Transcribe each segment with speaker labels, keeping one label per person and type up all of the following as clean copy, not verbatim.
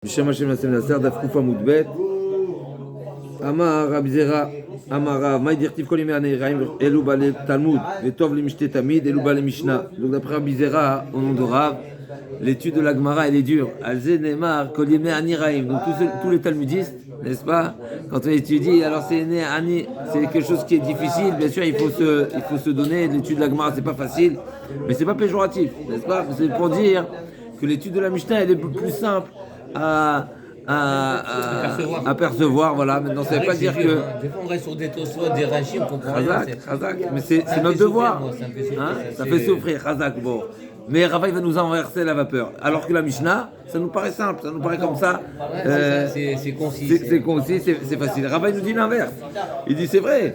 Speaker 1: בשם השם נעשה מנסר דף קופה מ"ב אמר רבי זרע אמר רב מה ידכתיב כל ימי הנעריים אלו בעלי תלמוד וטוב למשתה תמיד אלו בעלי משנה. Donc d'après Rabbi Zera au nom de Rav, l'étude de la Gemara elle est dure. Alze Neymar kol yemei aniraim. Donc tous les talmudistes, n'est-ce pas, quand on étudie, alors c'est quelque chose qui est difficile. Bien sûr il faut se donner. L'étude de la Gemara c'est pas facile, mais c'est pas péjoratif, n'est-ce pas? C'est pour dire que l'étude de la Mishnah elle est plus simple à percevoir, voilà. Maintenant, ça ne veut pas dire que.
Speaker 2: Des fois, on reste sur des tossos, des rachis, on comprend rien.
Speaker 1: Chazak, mais c'est notre devoir. Ça fait souffrir, Chazak. Bon. Mais Rava va nous renverser la vapeur. Alors que la Mishnah, ça nous paraît simple, ça nous paraît comme ça.
Speaker 2: C'est concis.
Speaker 1: C'est concis, c'est facile. Rava nous dit l'inverse. Il dit c'est vrai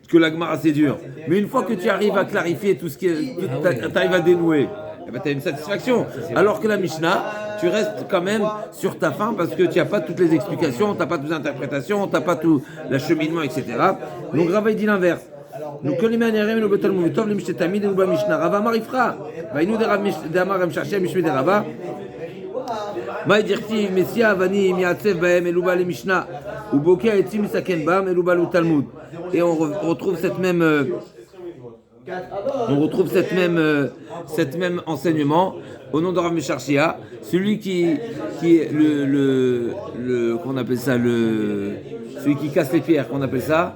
Speaker 1: que la Gemara c'est dur. Mais une fois que tu arrives à clarifier tout ce qui est. Tu arrives à dénouer. Eh ben, tu as une satisfaction. Alors que la Mishnah, tu restes quand même sur ta faim parce que tu n'as pas toutes les explications, tu n'as pas toutes les interprétations, tu n'as pas tout l'acheminement, etc. Donc Rava dit l'inverse. Donc que les manières nous betal moutov les mishtamid et nous ba Mishnah. Rava marifra. Va nous de Amar em chercher mishmé de Rava. Ma dirti Messia vani miatsev baem eluba le Mishnah. Ou bokia etzim misaken bam eluba le Talmud. Et on retrouve cette même enseignement au nom de Rav Mesharshia, celui qui est le qu'on appelle ça celui qui casse les pierres, qu'on appelle ça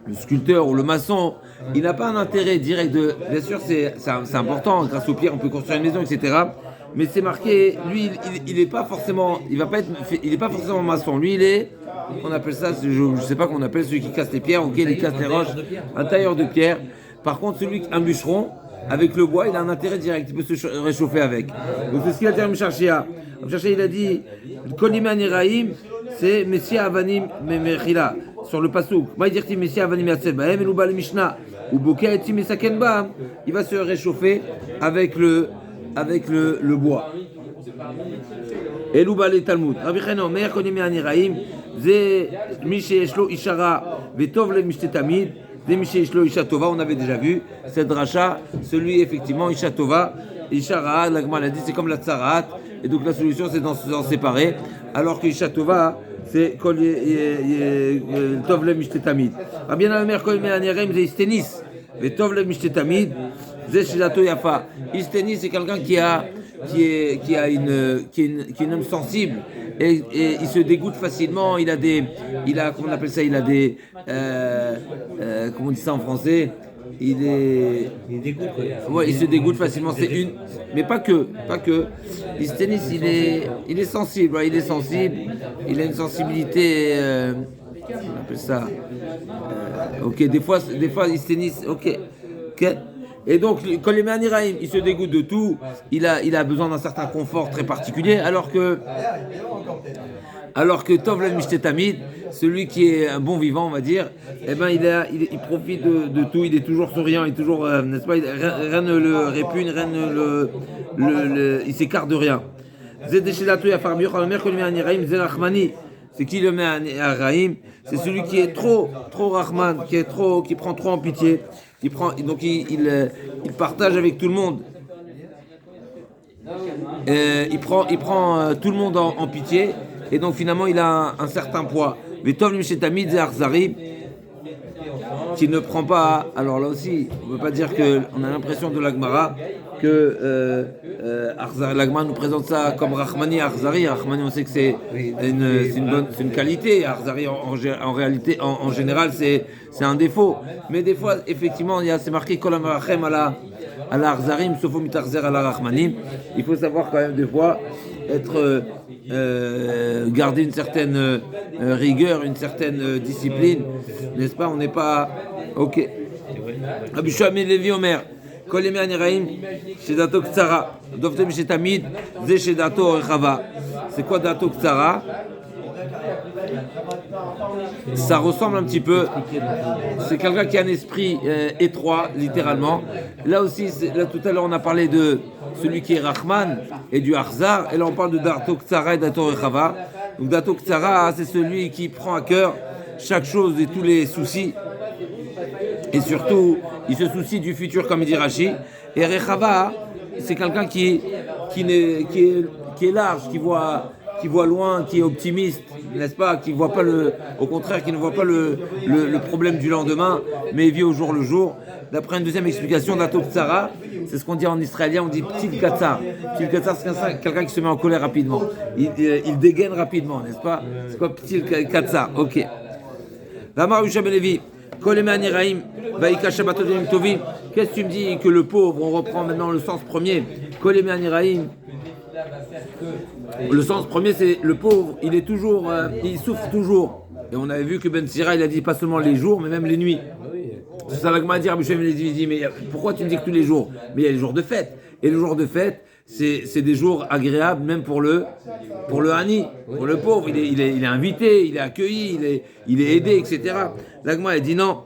Speaker 1: le sculpteur ou le maçon, il n'a pas un intérêt direct de. Bien sûr, c'est important. Grâce aux pierres, on peut construire une maison, etc. Mais c'est marqué. Lui, il est pas forcément. Il est pas forcément maçon. Lui, il est. On appelle ça. Je sais pas qu'on appelle celui qui casse les pierres, auquel il casse les roches. Un tailleur de pierre. Par contre, un bûcheron. Avec le bois, il a un intérêt direct, il peut se réchauffer avec. Donc c'est ce qu'il a dit à Meshachia. Meshachia, il a dit Kolim Aniraim, c'est Messia Avanim Memechila. Sur le pasouk, Maïdirti Messia Avanim Yatseb Bahem, Elouba le Mishnah, ou Bokia Etim Esaken Baam, il va se réchauffer avec le bois. Elouba le Talmud. Rabbi Cheno, Meir Kolim Aniraim, Ze Mishe Eshlo Ishara, Vetov le Mishtetamid. On avait déjà vu cette dracha, celui effectivement Ishatova, Ishara, l'agma l'a dit, c'est comme la tsarat, et donc la solution c'est d'en séparer, alors que Ishatova c'est Kol Tov le Mishtetamid. Rabbi Anamer Kol Me'anerem c'est Istenis, et Tov le Mishtetamid, c'est Shilato Yafa. Istenis c'est quelqu'un qui est un homme sensible. Et il se dégoûte facilement. Comment on appelle ça? Il a des, comment on dit ça en français? Il dégoûte. Ouais, il se dégoûte facilement. Mais pas que. Istenis, il est sensible. Ouais, il est sensible. Il a une sensibilité. On appelle ça. Ok. Des fois, Istenis. Ok. Et donc, quand les Me'aniraim, il se dégoûte de tout, il a besoin d'un certain confort très particulier, alors que Tov le Mishtetamid, celui qui est un bon vivant, on va dire, eh ben il profite de tout, il est toujours souriant, il est toujours, n'est-ce pas, rien ne le répugne, rien ne il s'écarte de rien. C'est qui le Me'aniraim? C'est celui qui est trop Rahman, qui prend trop en pitié. Il partage avec tout le monde. Il prend tout le monde en pitié, et donc finalement il a un certain poids. Vetov l'imshetamid ze arzari, qui ne prend pas. Alors là aussi, on ne peut pas dire qu'on a l'impression de l'Agmara que l'Agmara nous présente ça comme Rahmani Arzari. Rahmani, on sait que c'est une qualité. Arzari en réalité, en général, c'est un défaut. Mais des fois, effectivement, c'est marqué Kolam Rachem à la Arzarim, Sofo Mitarzer à la Rahmanim. Il faut savoir quand même des fois garder une certaine rigueur, une certaine discipline, n'est-ce pas? On n'est pas ok. Rabbi Shmuel Levi Omer Kol yemei aniraim shedato ktsara dovtem shetamid ze shedato rechava. C'est quoi dato ktsara? Ça ressemble un petit peu. C'est quelqu'un qui a un esprit étroit, littéralement. Là aussi, tout à l'heure, on a parlé de celui qui est Rahman et du Arzar. Et là, on parle de Dato Ktsara et Dato Rechava. Donc, Dato Ktsara, c'est celui qui prend à cœur chaque chose et tous les soucis. Et surtout, il se soucie du futur, comme dit Rashi. Et Rechava, c'est quelqu'un qui qui est large, qui voit loin, qui est optimiste, n'est-ce pas, qui voit pas au contraire, qui ne voit pas le problème du lendemain, mais vit au jour le jour. D'après une deuxième explication d'Atop-Tsara, c'est ce qu'on dit en israélien, on dit Ptil Katsar. Ptil Katsar, c'est quelqu'un qui se met en colère rapidement. Il dégaine rapidement, n'est-ce pas? C'est quoi Ptil Katsar? Ok. Vamar Yusha Belevi, Koleme Aniraim, Vaïka Shabbatot Yom Tovim. Qu'est-ce que tu me dis que le pauvre, on reprend maintenant le sens premier, Koleme Aniraim. Le sens premier, c'est le pauvre, il est toujours, il souffre toujours. Et on avait vu que Ben Sira, il a dit pas seulement les jours, mais même les nuits. C'est ça va dire, il dit, mais pourquoi tu me dis que tous les jours? Mais il y a les jours de fête. Et les jours de fête, c'est des jours agréables, même pour le Hani, pour le pauvre. Il est invité, il est accueilli, il est aidé, etc. L'Agma, elle dit non,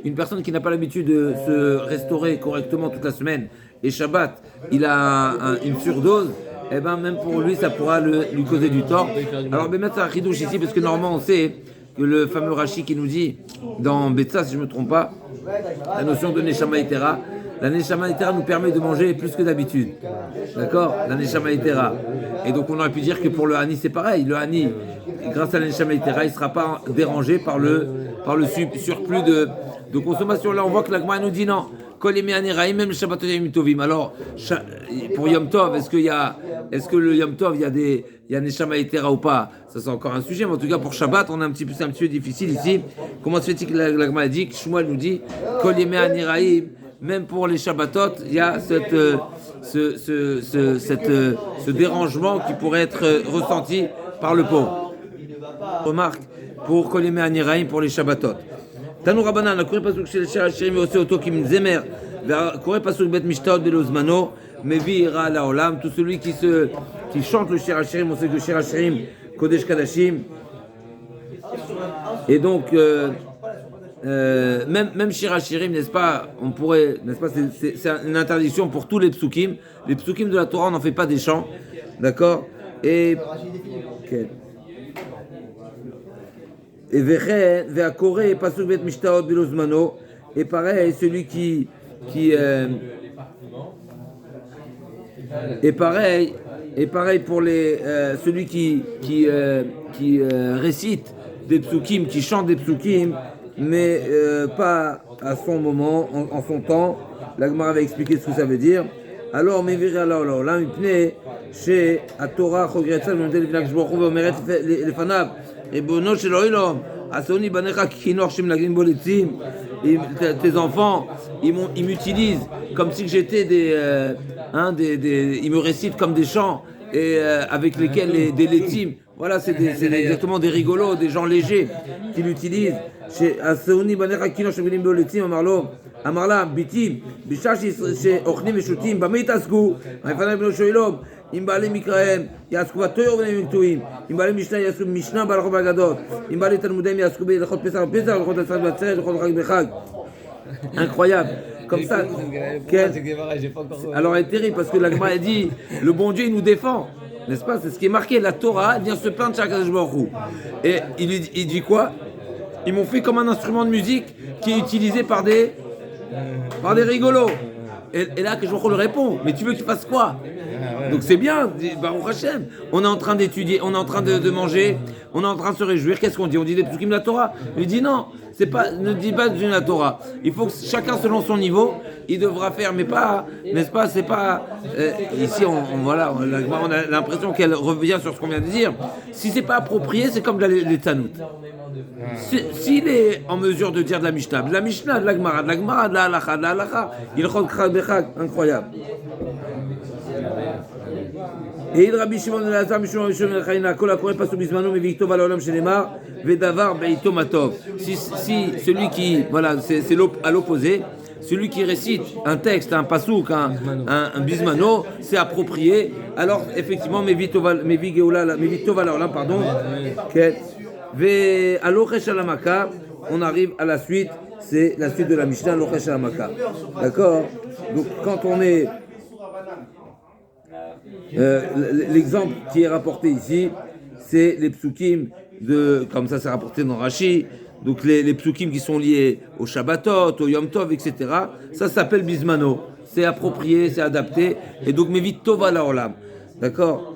Speaker 1: une personne qui n'a pas l'habitude de se restaurer correctement toute la semaine, et Shabbat, il a une surdose, et ben même pour lui, ça pourra lui causer du tort. Alors, ben mettre un chidouche ici, parce que normalement, on sait que le fameux Rashi qui nous dit, dans Betsa, si je ne me trompe pas, la notion de Neshama Etera, la Neshama Etera nous permet de manger plus que d'habitude. D'accord? La Neshama Etera. Et donc, on aurait pu dire que pour le Hani, c'est pareil. Le Hani, grâce à la Neshama Etera, il ne sera pas dérangé par le surplus de consommation. Là, on voit que la Gemara nous dit non. Même le Shabbat Yom Tovim. Alors, pour Yom Tov, est-ce que le Yom Tov, il y a Neshama Etera ou pas? Ça, c'est encore un sujet. Mais en tout cas, pour Shabbat, c'est un petit peu difficile ici. Comment se fait-il que la Gemara dit, que Shmuel nous dit, Kol Yemei Aniraim, même pour les Shabbatot, il y a ce dérangement qui pourrait être ressenti par le pauvre. Remarque, pour Kol Yemei Aniraim, pour les Shabbatot. Tanou Rabbanan, la Koré Pasuk chez Shirim et aussi Oto Kim Zemer, la Koré Pasuk Bet Mishtaot Belozmano, Mevi Ira La Olam, tout celui qui chante le Shir HaShirim, on sait que Shir HaShirim, Kodesh Kadashim, et donc, même Shir HaShirim, n'est-ce pas, c'est une interdiction pour tous les psukim. Les psukim de la Torah, on n'en fait pas des chants, d'accord? Et Ve'akoré Pasuk Bet Mishtaot Belozmano, et pareil, celui qui et pareil pour celui qui récite des psukim, qui chante des psukim, mais pas à son moment, en son temps. La Gemara va expliquer ce que ça veut dire. Alors, là, chez la Torah, tes enfants, ils m'utilisent comme si j'étais ils me récitent comme des chants et avec lesquels des létim. Voilà, c'est exactement des rigolos, des gens légers qui l'utilisent. Chez Asaoni Banecha Kino Shemilim Boletim Amarla Bitim Bishashi chez Ochnim et Shutim Bamei Tasku Aifana Ibn Shoilom Imbale Mikraem Yasku Vatoyor Venem Miktuim Imbale Mishnah Yasku Mishnah Balachot Bagadot Imbale Talmudem Yasku Belachot Pesach Balachot Asad Batzeret Balachot Chag Bechag. Incroyable. Comme ça. Alors elle est terrible parce que la Gemara dit le bon Dieu il nous défend. N'est-ce pas? C'est ce qui est marqué. La Torah vient se plaindre de Shakadosh Baruch Hu. Et il dit quoi? Ils m'ont fait comme un instrument de musique qui est utilisé par des rigolos. Et là, que je lui réponds, mais tu veux que tu fasses quoi? Donc c'est bien, Baruch Hashem. On est en train d'étudier, on est en train de manger, on est en train de se réjouir. Qu'est-ce qu'on dit? On dit des psukim de la Torah. Il dit non, ne dis pas de la Torah. Il faut que chacun selon son niveau, il devra faire, mais pas, n'est-ce pas? C'est pas. Ici, on a l'impression qu'elle revient sur ce qu'on vient de dire. Si c'est pas approprié, c'est comme les Tanout. S'il est en mesure de dire de la Mishnah, de la Gemara, de la Halacha, il rend Bechag, incroyable. Et il Rabbi Shimon ben Elazar, Mishum Rishon ben Chayna, Kol HaKoreh Pasuk Bizmano, Mevi Tov Al Olam Shenemar, Vedavar Beito Matov. Si celui qui, voilà, c'est à l'opposé, celui qui récite un texte, un pasuk, un bismano, c'est approprié. Alors effectivement, Mevi Tov Al Olam, pardon. Alochesh Alamaka, on arrive à la suite, c'est la suite de la Mishnah, Alochesh Alamaka. D'accord? Donc quand on est. L'exemple qui est rapporté ici, c'est les psukim comme ça c'est rapporté dans Rashi, donc les psukim qui sont liés au Shabbatot, au Yom Tov, etc. Ça s'appelle Bismano. c'est approprié, c'est adapté. Et donc, Mevit Tova la Olam. D'accord?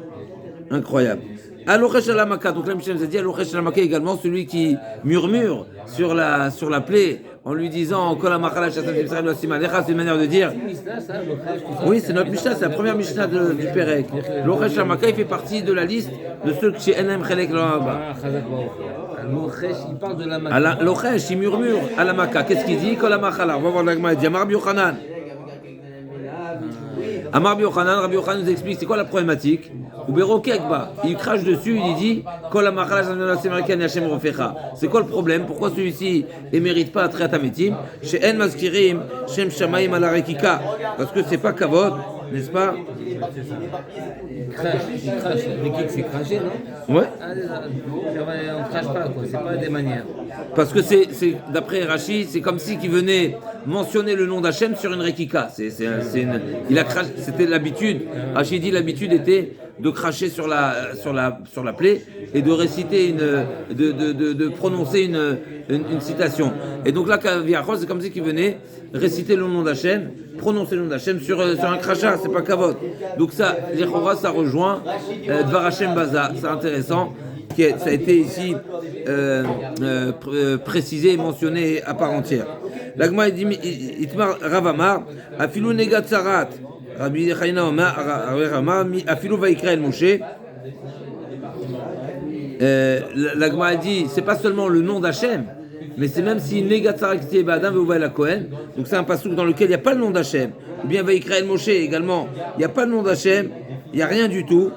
Speaker 1: Incroyable. Alochesh alamaka, donc la Mishnah nous a dit Alochesh alamaka également, celui qui murmure sur la plaie en lui disant Kol amachala shatan Israël osimalecha, c'est une manière de dire. Oui, c'est notre Mishnah, c'est la première Mishnah du Pérec. L'Ochesh alamaka, il fait partie de la liste de ceux qui chez Enem Chelek Loaba.
Speaker 2: Il parle de la maka.
Speaker 1: L'Ochesh, il murmure alamaka. Qu'est-ce qu'il dit Kol amachala. On va voir l'agma, il dit Amar Rabbi Yochanan. Amar Rabbi Yochanan, Rabbi Yochanan nous explique c'est quoi la problématique. Il crache dessus, il dit c'est quoi le problème? Pourquoi celui-ci ne mérite pas Atreat Ametim? Chez En Maskirim, Shem Shamaim ala Rekika. Parce que c'est pas Kavod, n'est-ce pas?
Speaker 2: Il crache. Rekik, c'est cracher, non?
Speaker 1: Ouais.
Speaker 2: On ne crache pas, quoi. C'est pas des manières.
Speaker 1: Parce que d'après Rashi, c'est comme si il venait mentionner le nom d'Hachem sur une Rekika. C'était l'habitude. Rashi dit l'habitude était de cracher sur la plaie et de réciter de prononcer une citation. Et donc là, c'est comme si qu'il venait réciter le nom d'Hachem, prononcer le nom d'Hachem sur un crachat, c'est pas kavod. Donc ça, ça rejoint Dvar Hashem Baza, c'est intéressant. Ça a été ici précisé et mentionné à part entière. L'Agma dit Itmar Ravamar, Afilou Negat Sarat, Rabbi Chaina Omar, Afilou Vaikra El Moshe. L'Agma dit c'est pas seulement le nom d'Hachem, mais c'est même si Negat Sarat qui est Adam Veuva la Kohen, donc c'est un passouk dans lequel il n'y a pas le nom d'Hachem, ou bien Vaikra El Moshe également, il n'y a pas le nom d'Hachem, il n'y a rien du tout.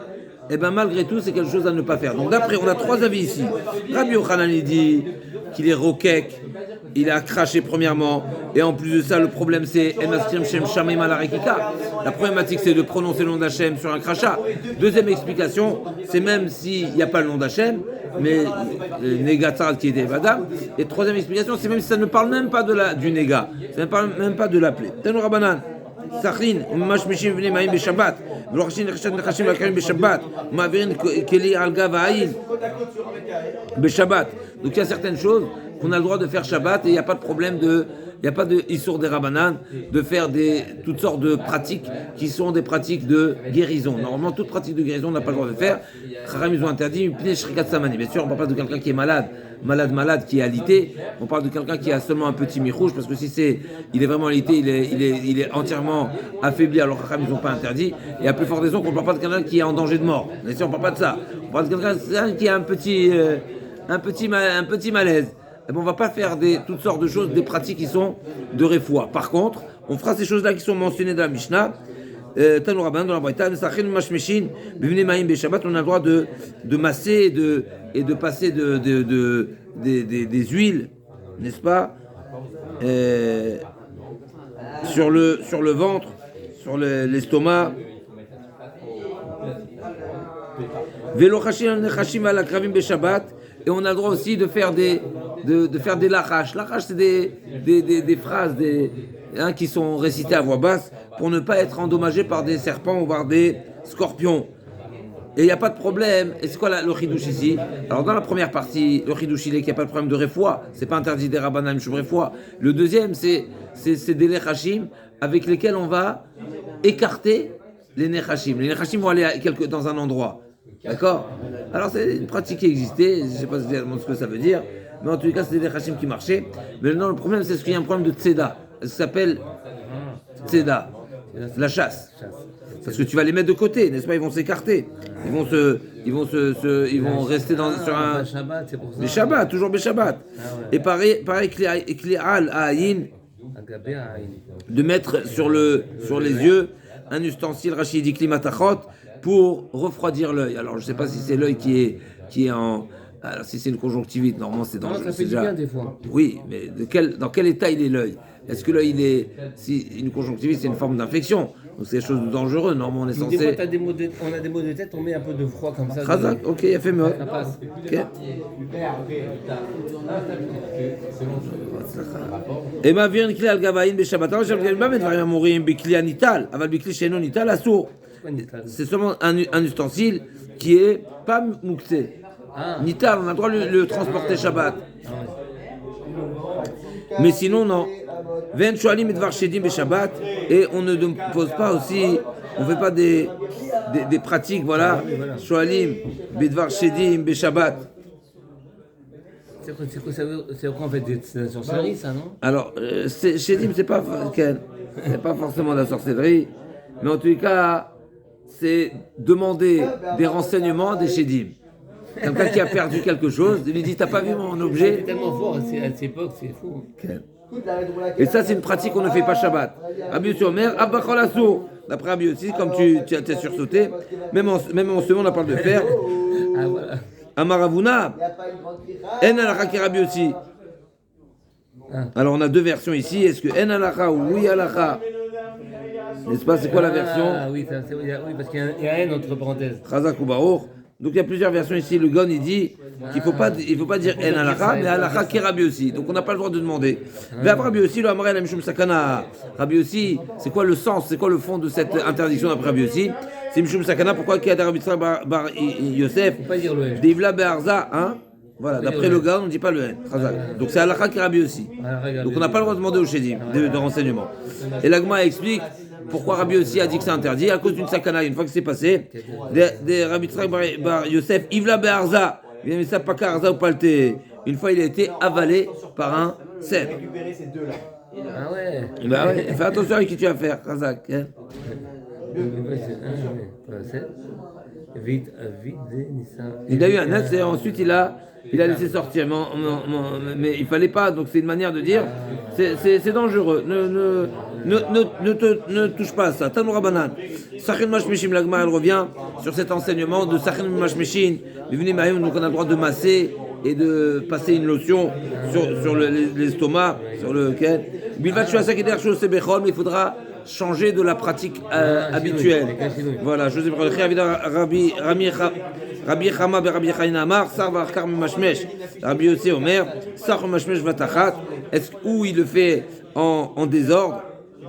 Speaker 1: Et bien malgré tout, c'est quelque chose à ne pas faire. Donc d'après, on a trois avis ici. Rabbi Yochanan dit qu'il est rokek, il a craché premièrement, et en plus de ça, le problème c'est Emaskrim Shem Shamim ala Rekika. La problématique c'est de prononcer le nom d'Hachem sur un crachat. Deuxième explication, c'est même s'il n'y a pas le nom d'Hachem, mais Negatzarat qui était Evadam. Et troisième explication, c'est même si ça ne parle même pas du Nega, ça ne parle même pas de la plaie. Tanu Rabbanan. Sachin, Mashmishim Vne Maïm Beshabbat, Vlorachin Rechat Nechashim Vakarim Beshabbat, Mavirin Keli Alga Va'aïn Beshabbat. Donc il y a certaines choses qu'on a le droit de faire Shabbat et il n'y a pas de problème il n'y a pas de Issour des Rabbanan de faire toutes sortes de pratiques qui sont des pratiques de guérison. Normalement, toute pratique de guérison, on n'a pas le droit de faire. Kharam, ils ont interdit Pnei Shrikat Samani. Bien sûr, on ne parle pas de quelqu'un qui est malade, qui est alité. On parle de quelqu'un qui a seulement un petit mirouge, parce que si il est vraiment alité, il est entièrement affaibli, alors Kharam, ils n'ont pas interdit. Et à plus forte raison qu'on ne parle pas de quelqu'un qui est en danger de mort. Bien sûr, on ne parle pas de ça. On parle de quelqu'un qui a un petit malaise. Et on ne va pas faire toutes sortes de choses, des pratiques qui sont de refoua. Par contre, on fera ces choses-là qui sont mentionnées dans la Mishnah. Tanou Rabban, dans la Braïta, Nesachin Mashmeshin, Bivne Maïm Beshabbat, on a le droit de masser et de passer des huiles, n'est-ce pas, sur le ventre, sur l'estomac. Velo Chashim Nechashim ala Kravim Beshabbat. Et on a le droit aussi de faire des lachash. Lachash, c'est des phrases qui sont récitées à voix basse pour ne pas être endommagé par des serpents ou par des scorpions. Et il n'y a pas de problème. Et c'est quoi le chidouche ici? Alors dans la première partie, le chidouche il est qu'il n'y a pas de problème de refoua. C'est pas interdit des rabbanim shuv refoua. Le deuxième, c'est des lechashim avec lesquels on va écarter les nechashim. Les nechashim vont aller dans un endroit. D'accord? Alors c'est une pratique qui existait, je ne sais pas exactement ce que ça veut dire, mais en tout cas c'était des Hachim qui marchaient. Mais non, le problème c'est qu'il y a un problème de tzeda. Ça s'appelle tzeda, la chasse. Parce que tu vas les mettre de côté, n'est-ce pas? Ils vont s'écarter. Ils vont rester sur un. Les Shabbat, toujours les Shabbat. Et pareil, Kli'al Ha'ayin, de mettre sur les yeux un ustensile Rachidi Klimatachot pour refroidir l'œil. Alors je ne sais pas si c'est l'œil qui est en. Alors si c'est une conjonctivite, normalement c'est dangereux.
Speaker 2: Ça fait du bien des fois.
Speaker 1: Oui, mais dans quel état il est l'œil? Est-ce que l'œil si une conjonctivite c'est une forme d'infection, donc c'est quelque chose de dangereux. Normalement on est censé.
Speaker 2: Des fois on a des maux de tête, on met un peu de froid comme ça.
Speaker 1: Khazak, ok, il a fait mieux.
Speaker 2: Ça passe.
Speaker 1: Ok. Et ma vienne kli al gavaïn beshabbat. Alors j'avais pas mettre variant mourir bikli anital, aval bikli shenon nital assour. C'est seulement un ustensile qui est pas mouxé. Nital, on a le droit de le transporter Shabbat. Mais sinon, non. Ven shoalim edvar shedim beshabbat, et on ne pose pas aussi, on fait pas des pratiques, voilà. Shoalim bedvar shedim beshabbat.
Speaker 2: C'est quoi en fait de la sorcellerie, ça, non?
Speaker 1: Alors, shedim, c'est pas forcément de la sorcellerie, mais en tous les cas, c'est demander des renseignements des shedim. Quelqu'un qui a perdu quelque chose, il lui dit, t'as pas vu mon objet?
Speaker 2: C'est tellement fort à cette époque, c'est fou.
Speaker 1: Et ça, c'est une pratique qu'on ne fait pas Shabbat. Rabbi Yossi Omer, Abbachol Assour. D'après Rabbi Yossi, comme tu as sursauté, même en ce moment, on a parlé de faire.
Speaker 2: Ah voilà.
Speaker 1: Amaravuna, En Alakha qui Rabbi Yossi. Alors, on a deux versions ici. Est-ce que En Alakha ou Oui Alakha? N'est-ce pas? C'est quoi la version?
Speaker 2: Ah oui, parce qu'il y a N entre parenthèses.
Speaker 1: Chazak ou Baruch. Donc il y a plusieurs versions ici. Le Gon il dit qu'il faut pas dire En Alakha, mais Alakha qui Rabbi Yossi. Donc on n'a pas le droit de demander. Mais après Rabbi Yossi, le Amrei la Mishum Sakana. Rabbi Yossi, c'est quoi le sens? C'est quoi le fond de cette interdiction d'après Rabbi Yossi? C'est Mishum Sakana. Pourquoi qu'il y a Rabbi Bar Yosef?
Speaker 2: Faut pas dire le N.
Speaker 1: Deivla Be'arza, hein? Voilà, d'après le Gon, on ne dit pas le N. Donc c'est Alakha qui Rabbi Yossi. Donc on n'a pas le droit de demander au Shedim de renseignements. Et l'Agma explique pourquoi Rabbi Yossi a dit que c'est interdit à cause d'une sakana. Une fois que c'est passé, des Rabbi Bar Yosef, Ivla Be'arza, il a mis ça pas Arza ou Palté. Une fois il a été avalé par un cèdre.
Speaker 2: Ah ouais.
Speaker 1: Bah ouais, fais attention à qui tu vas faire, Kazak. Hein. Il a eu un œuf et ensuite il a laissé sortir, mais il fallait pas, donc c'est une manière de dire, c'est dangereux, ne touche pas à ça. Tanoura Banan, Sachin Mashmeshim, l'Agma, elle revient sur cet enseignement de Sachin Mashmeshin, donc on a le droit de masser et de passer une lotion sur l'estomac, sur lequel, mais il faudra changer de la pratique habituelle. Voilà, Joseph Rabbi Chama be Rabbi Chaina Amar, Sar Varkar Mashmesh, Rabbi Yossi Omer, Sar Mashmesh Vatachat, où il le fait en désordre,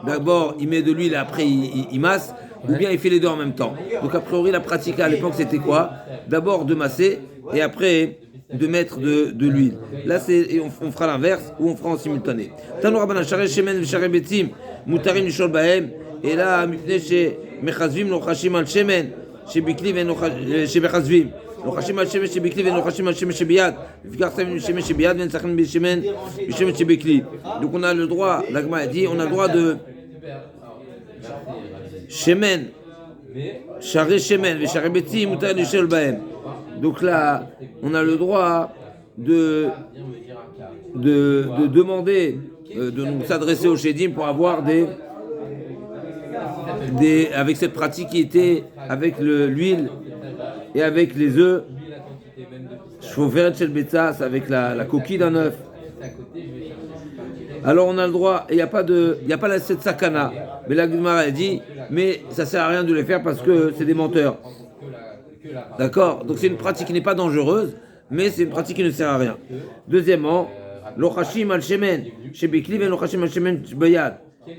Speaker 1: d'abord il met de l'huile et après il masse, ou bien il fait les deux en même temps. Donc a priori la pratique à l'époque c'était quoi? D'abord de masser et après de mettre de l'huile. Là on fera l'inverse ou on fera en simultané. Tanoura Banan Share Shemen Share Betim Mutarim Lishol Bahem, et là Mipne She Mechazvim Lochashim Al Shemen Shebikli Shebechazvim Lochashim Al Shemen Shebikli Lochashim Al Shemen Shebiyad Fikar Savim Shemen Shebiyad Ven Sachin Bishemen Bishemen Shebikli. Donc on a le droit, l'Agma a dit, on a le droit de Shemen Share Shemen Share Betim Mutarim Lishol Bahem. Donc là, on a le droit de demander, de nous s'adresser au Shedim pour avoir avec cette pratique qui était avec l'huile et avec les œufs, Shoferet Shel Betzas, avec la coquille d'un œuf. Alors on a le droit, et il n'y a pas cette sakana, mais la Gemara a dit, mais ça sert à rien de les faire parce que c'est des menteurs. D'accord? Donc c'est une pratique qui n'est pas dangereuse, mais c'est une pratique qui ne sert à rien. Deuxièmement, Lochashim al shemen, shebikli ven lochashim al shemen bayad.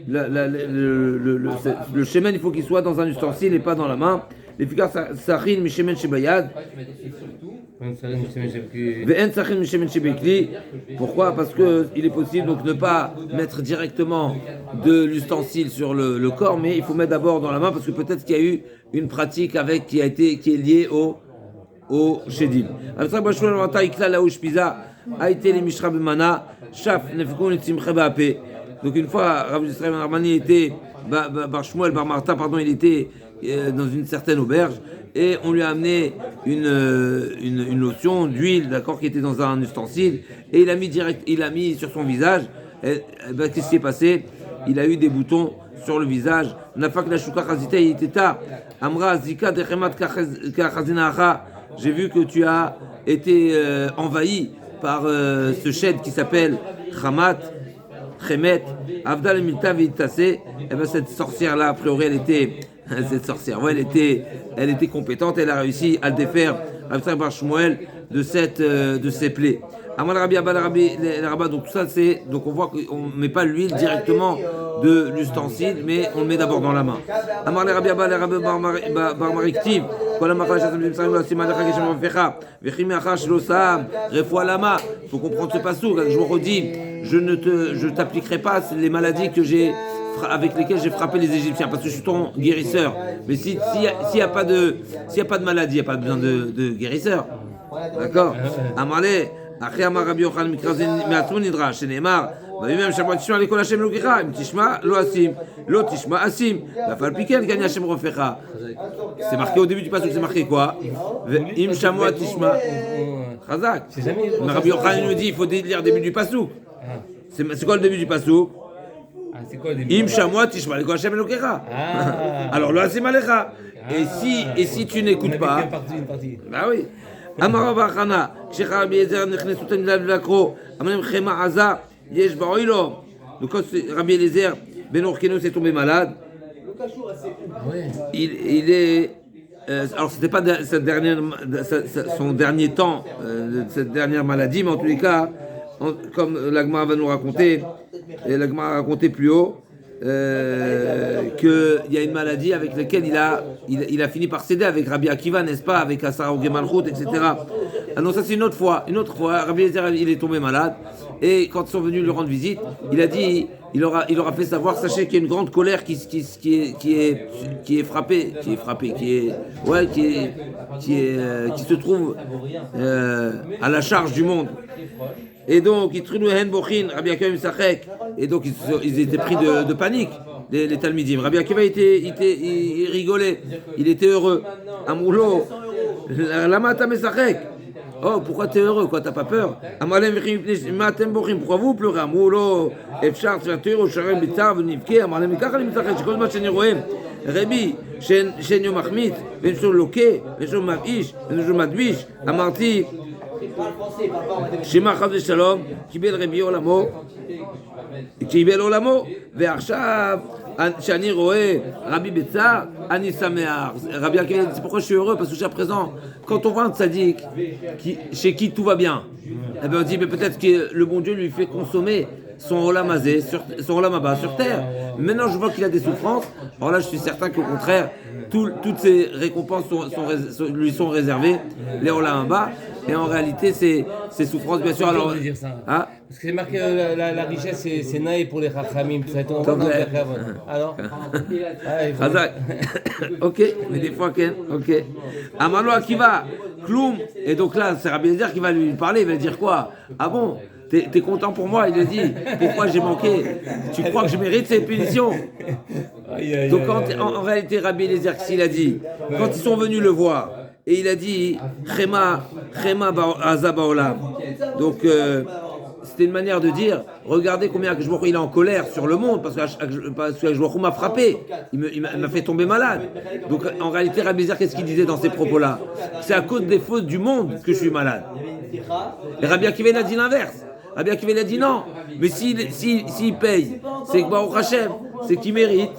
Speaker 1: Le shemen, il faut qu'il soit dans un ustensile et pas dans la main. L'efficace sachin mi shemen shebayad. Ve'en sachin mi shemen shebikli. Pourquoi? Parce que il est possible donc ne pas mettre directement de l'ustensile sur le corps, mais il faut mettre d'abord dans la main parce que peut-être qu'il y a eu une pratique qui est liée au shedim. Donc une fois, Rav Yisraël Armani était, Bar Shmuel, Bar Martha, pardon, il était dans une certaine auberge et on lui a amené une lotion d'huile, d'accord, qui était dans un ustensile et il a mis sur son visage. Qu'est-ce qui s'est passé? Il a eu des boutons sur le visage. Nafak la shuka chazita iteta. Amra zika dechemat kachazinacha. J'ai vu que tu as été envahi par ce shed qui s'appelle Chamat, Chemet, Avdal Milta Vitase. Et bien cette sorcière-là, a priori, elle était compétente, elle a réussi à le défaire, Rabbi Bar Shmuel, de ses plaies. Amal Rabbi Abba Rabbi Rabba, donc tout ça c'est, donc on voit qu'on ne met pas l'huile directement de l'ustensile, mais on le met d'abord dans la main. Amal Rabbi Abba Rabbi Bar Mariktiv, כל המחלה שאתם נמצאים לא עושים עליך גשם רופאך, וכי מאחר שלא שם, רפואה למה. Il faut comprendre ce passage. Je me redis, je t'appliquerai pas les maladies avec lesquelles j'ai frappé les Égyptiens, parce que je suis ton guérisseur. Mais s'il y a pas de maladie, il n'y a pas besoin de guérisseur. D'accord. Amarle, après Amar Rabbi Yochanan Mikrazin Me'atzmo Nidra, שנאמר, ויאמר שבוע תשמע לכל השם אלוקיך, אם תשמע לא אשים, לא תשמע אשים, ואף על פי כן גני השם רופאך. C'est marqué au début du passage, c'est marqué quoi? אם שמוע תשמע. Chazak. Mais Rabbi Yochanan nous dit, il faut lire le début du passage. C'est quoi le début du passage?
Speaker 2: C'est quoi le début?
Speaker 1: Im Shamoa Tishma Leko Hashem Elokecha. Alors là c'est Malecha. Et si tu n'écoutes pas, bah oui. Amar Bachana, Kshech Rabbi Eliezer Nechnesu Tamid Lakro, Amanem Chema Aza, Yesh Ba'oilo. Donc quand Rabbi Eliezer Ben Orkeno s'est tombé malade, il est alors c'était pas son dernier temps, cette dernière maladie, mais en tous les cas, comme l'Agmara va nous raconter, et l'Agmara a raconté plus haut, qu'il y a une maladie avec laquelle il a fini par céder avec Rabbi Akiva, n'est-ce pas, avec Asara Malchut, etc. Ah non, ça c'est une autre fois. Rabbi Eliezer, il est tombé malade, et quand ils sont venus lui rendre visite, il a dit, il aura fait savoir, sachez qu'il y a une grande colère qui se trouve à la charge du monde. Et donc, Rabbi Akiva Misachek, et donc ils étaient pris de panique, les Talmidim. Rabbi Akiva il rigolait, il était heureux. Amroulo, lama ta Misachek. Oh, pourquoi t'es heureux, quoi, t'as pas peur? Pourquoi vous pleurez? Amroulo, Efchar, Tfiatur, Sharem, Bitzar, Venivke, Amalem, Mikachal, Misachek, Shekol ma sheni roem. Rabbi, shen yom achmit, ven shon loke, ven shon mavish, ven shon madvish. Amarti, Shema Chav Shalom, קיבל רבי עולמו, קיבל עולמו, ועכשיו שאני רואה רבי בצער, אני שמח. Rabbi Akiva, c'est pourquoi je suis heureux, parce que jusqu'à présent, quand on voit un tzaddik chez qui tout va bien, eh ben on dit mais peut-être que le bon Dieu lui fait consommer son olam hazé, son olam haba sur terre. Maintenant je vois qu'il a des souffrances, alors là je suis certain qu'au contraire, toutes ces récompenses lui sont réservées, les olam haba. Et en réalité, ces souffrances, bien sûr. Alors,
Speaker 2: dire ça.
Speaker 1: Hein?
Speaker 2: Parce que c'est marqué la richesse, c'est naïf pour les chachamim. Ça a été entendu. Alors
Speaker 1: Chazak. Ok, mais des fois, ok. Amalo Akiva, Kloum. Et donc là, c'est Rabbi Eliezer qui va lui parler. Il va lui dire quoi? Ah bon? T'es content pour moi? Il lui dit, pourquoi j'ai manqué? Tu crois que je mérite ces punitions? Donc en réalité, Rabbi Eliezer, qu'est-ce qu'il a dit? Quand ils sont venus le voir, et il a dit Chema Aza Baolam. Donc c'était une manière de dire regardez combien que il est en colère sur le monde parce que je m'a frappé, il m'a fait tomber malade. Donc en réalité Rabbi Eliezer, qu'est-ce qu'il disait dans ces propos-là? C'est à cause des fautes du monde que je suis malade. Et Rabbi Akiva a dit l'inverse. Rabbi Akiva a dit non, mais s'il paye, c'est que Baruch Hashem, c'est qu'il mérite.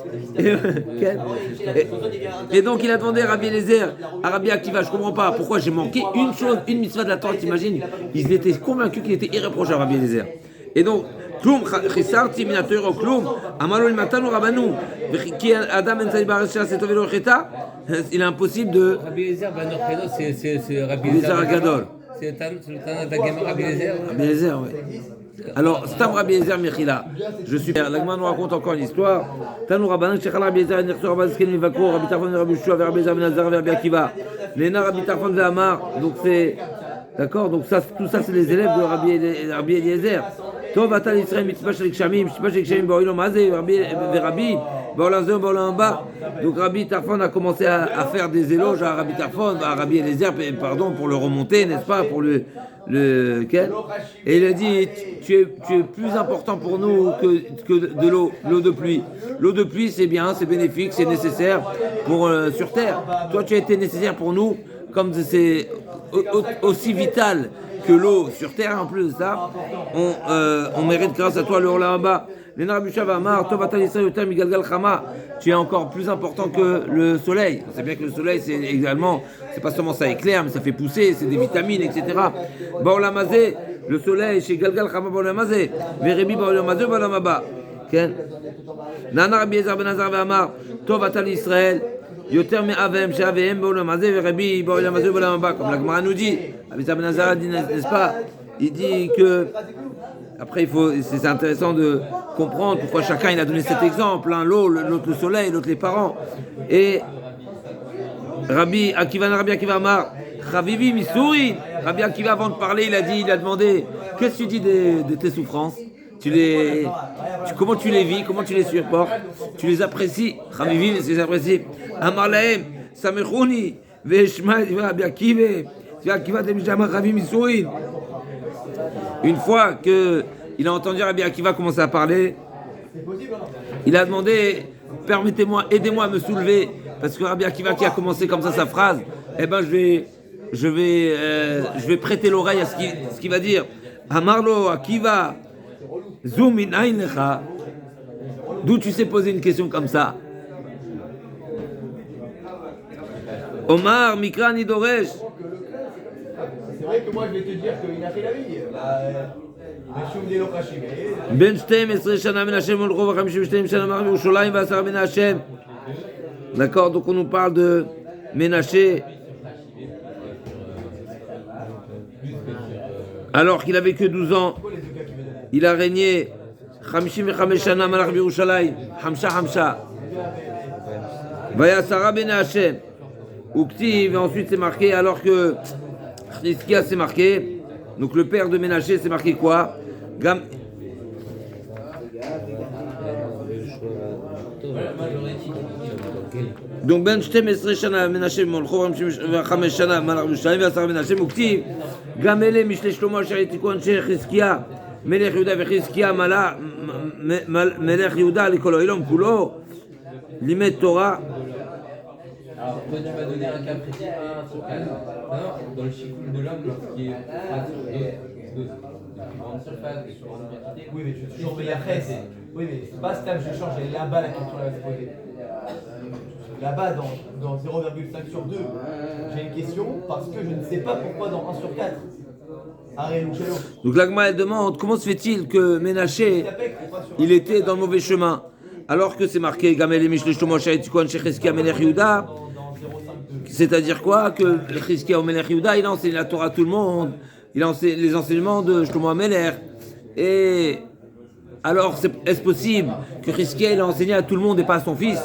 Speaker 1: Et donc il a demandé à Rabbi Eliezer, à Rabbi Akiva, je ne comprends pas pourquoi j'ai manqué une chose, une mitzvah de la Torah, t'imagines? Ils étaient convaincus qu'il était irréprochable, Rabbi Eliezer. Et donc, Kloum, Chisarti, Minateur, Kloum, Amalol Matanu Rabanu, qui Adam Enzai Barasha, c'est Tovelo Cheta, il est impossible de.
Speaker 2: Rabbi Eliezer, Ben Orkedo, c'est Rabbi
Speaker 1: Eliezer Agadol.
Speaker 2: C'est le Tana d'Agama Rabbi Eliezer.
Speaker 1: Rabbi Eliezer, oui. Alors, Stam Rabbi Eliezer Mechila, je suis. L'Agma nous raconte encore une histoire. Tanou Rabbanan, Shechal Rabbi Eliezer, Nerso Rabbi Zken Mivako, Rabbi Tarfon, Rabbi Shua, Rabbi Eliezer Ben Azar, Rabbi Akiva. Léna Rabbi Tarfon Amar, donc c'est. D'accord, donc ça, tout ça, c'est les élèves de Rabbi Eliezer. Tov Atal Israël, Mitzvah Shel Kshamim, Mitzvah Shel Kshamim, Baoilom Hazé, Rabbi, Baolam Zé, Baolam Ba. Donc Rabbi Tarfon a commencé à faire des éloges à Rabbi Tarfon, à Rabbi Eliezer, pardon, pour le remonter, n'est-ce pas, pour le et il a dit tu es plus important pour nous que de l'eau de pluie. L'eau de pluie c'est bien, c'est bénéfique, c'est nécessaire pour sur terre. Toi tu as été nécessaire pour nous comme c'est aussi vital que l'eau sur terre. En plus de ça, on mérite grâce à toi le là-bas. Tu es encore plus important que le soleil. On sait bien que le soleil, c'est également, c'est pas seulement ça éclaire, mais ça fait pousser, c'est des vitamines, etc. Baolamazé, le soleil, chez Galgal Chama Baolamazé, Verebi Baolamazé, Baolamaba. Nana Rabbi Eliezer Ben Azar Ve'amar, Tov Atal Israël, Yoter me'avem she'avehem ba'olam hazeh ve'Rabbi ba'olam hazeh ba'olam haba. Comme la Gemara nous dit, Rabbi Ben Azara dit, n'est-ce pas? Il dit que après c'est intéressant de comprendre pourquoi chacun il a donné cet exemple, hein, l'eau, l'autre le soleil, l'autre les parents. Et Rabbi Akiva Amar, Chavivi Missouri. Rabbi Akiva, avant de parler, il a demandé, qu'est-ce que tu dis de tes souffrances? Comment tu les vis? Comment tu les supportes? Tu les apprécies? Chavivi, tu les apprécies? Amar Lahem, Samechouni, Veshma, Rabbi Akiva, Chavivi Missouri. Une fois qu'il a entendu Rabbi Akiva commencer à parler, il a demandé, permettez-moi, aidez-moi à me soulever, parce que Rabbi Akiva qui a commencé comme ça sa phrase, eh ben je vais prêter l'oreille à ce qu'il va dire. Amarlo Akiva, zoom in aïnecha. D'où tu sais poser une question comme ça? Omar Mikra Nidoresh.
Speaker 3: C'est vrai que moi je vais te dire qu'il a fait la vie.
Speaker 1: Ben 12 shana Menachem Molchov 52 shana Mar Yerushalayim va Menachem. D'accord, donc on nous parle de Ménaché. Alors qu'il avait que 12 ans, il a régné 55 shana Malach Yerushalayim, Hamsha. Vaya Sarah Ben Hashem. Uktiv, et ensuite c'est marqué, alors que Chizkia c'est marqué, donc le père de Ménaché c'est marqué quoi? Donc Ben 12 shana Menachem Molchov 55 shana Malach Yerushalayim va Sarah Ben Hashem Uktiv. גם אלה משלי שלמה אשר העתיקו אנשי חזקיה מלך יהודה וחזקיה מלך יהודה לכל העולם כולו לימד תורה.
Speaker 4: Alors, toi, tu vas donner un cas précis à un surcal. Dans le chicoule de l'homme, lorsqu'il est de grande surface et sur grande quantité.
Speaker 3: Oui, mais tu veux toujours payer après. Oui, mais c'est pas stable, je change. Et là-bas, la question là va se poser. Là-bas, dans 0,5 sur 2, j'ai une question parce que je ne sais pas pourquoi dans 1 sur 4.
Speaker 1: Donc l'Agma elle demande comment se fait-il que Ménaché il était dans le mauvais chemin alors que c'est marqué Gamel Mishli Shlomo Shaïtikon Shecheskia Melech Yehuda, c'est-à-dire quoi? Que Cheskia au Melech Yehuda il enseigne la Torah à tout le monde, il enseigne les enseignements de Shlomo HaMelech. Et alors est-ce possible que Cheskia il a enseigné à tout le monde et pas à son fils?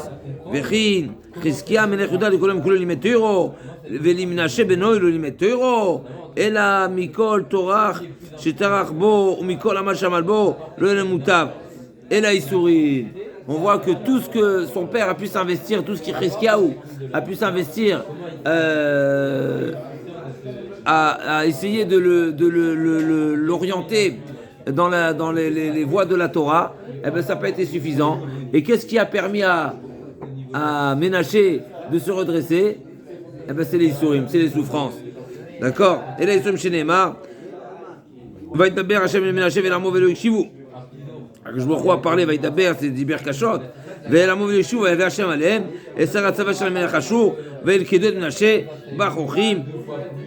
Speaker 1: Vechin Cheskia Melech Yehuda Likolem Kulo Limetero Veli Menashe Beno Ilo Limetero Ela Mikol Torah Shetarach Bo ou Mikol Amal Shamal Bo Lo Ele Mutav Ela Isurin. On voit que tout ce que son père a pu s'investir, tout ce qui Chizkiyahu a pu s'investir à essayer de l'orienter dans les voies de la Torah, eh ben, ça n'a pas été suffisant. Et qu'est-ce qui a permis à Ménaché de se redresser? Eh ben, c'est les Isurim, c'est les souffrances. D'accord? Et là, Isurim chez Neymar, va être Hachem et Ménaché Velamo Velo Ikshivu. Je me crois parler, va être c'est Diber Kachot. Velamo Velo Ikshivu, va y Hachem Alem, et Sarah Tzava Shalem Melech Hashur, va y Kedet Ménaché, Bachochim,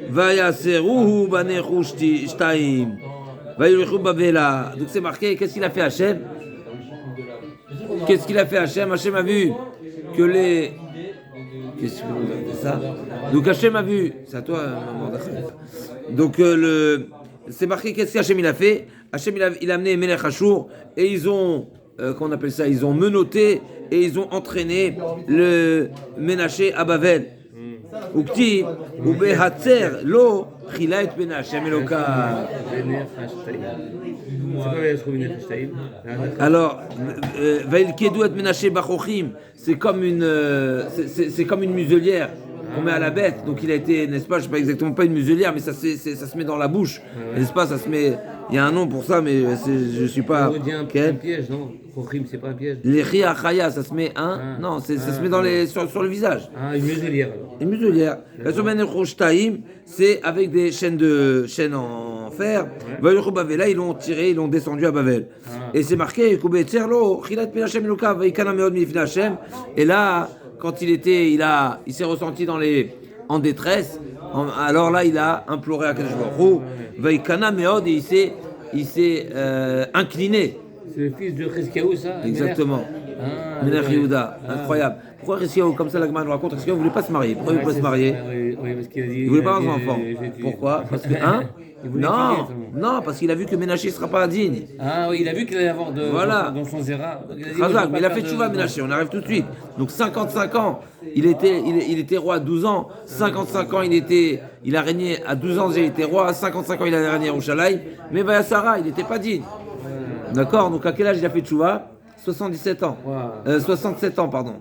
Speaker 1: va y Aseruhu, Banechu Shtaim, va y Lechu Bavela. Donc c'est marqué, qu'est-ce qu'il a fait Hachem? Qu'est-ce qu'il a fait Hachem? Hachem a vu que les. Qu'est-ce que vous avez ça? Donc Hachem a vu. C'est à toi, maman. Donc c'est marqué qu'est-ce qu'Hachem il a fait? Hachem il a amené Melech Hashur et ils ont. Qu'on appelle ça? Ils ont menotté et ils ont entraîné le Ménaché à Bavel. Ukti, Ubehatzer, Lo, Chilaet Ben Hachem Eloka. Alors, Vailkedu et Ménaché Bachochim, c'est comme une muselière qu'on met à la bête. Donc il a été, n'est-ce pas, je sais pas exactement pas une muselière, mais ça se met dans la bouche, n'est-ce pas? Ça se met. Il y a un nom pour ça, mais je suis pas.
Speaker 2: On dit un piège, non? Chochim, c'est pas un piège.
Speaker 1: Les Riachaya, ça se met non, ça se met sur le visage.
Speaker 2: Ah, une muselière alors.
Speaker 1: Une muselière. La semaine c'est avec des chaînes en fer. Là, ils l'ont tiré, ils l'ont descendu à Bavel. Et c'est marqué et là, quand il s'est ressenti en détresse. Alors là, il a imploré à Kadosh Baruch Hu, Vaikana Meod, et il s'est incliné.
Speaker 2: C'est le fils de Chizkiyahu, ça?
Speaker 1: Exactement. Melech Yehuda, incroyable. Pourquoi Ressia, comme ça la Gemara nous raconte, Ressia ne voulait pas se marier. Pourquoi il ne voulait pas se marier?
Speaker 2: Oui, parce qu'il a dit.
Speaker 1: Il ne voulait pas avoir d'enfant. Pourquoi? Parce que, hein?
Speaker 2: Il voulait
Speaker 1: Non,
Speaker 2: étudier, tout le
Speaker 1: non, parce qu'il a vu que Ménaché ne sera pas digne.
Speaker 2: Ah oui, il a vu qu'il allait avoir
Speaker 1: Voilà.
Speaker 2: dans son zéra.
Speaker 1: Razak, mais il a fait tchouva Ménaché, on arrive tout de suite. Donc 55 ans, il était roi à 12 ans. 55 ans, il a régné à 12 ans, il était roi. 55 ans, il a régné à Rouchalaï. Mais Sarah, il n'était pas digne. D'accord? Donc à quel âge il a fait tchouva? 77 ans. 67 ans, pardon.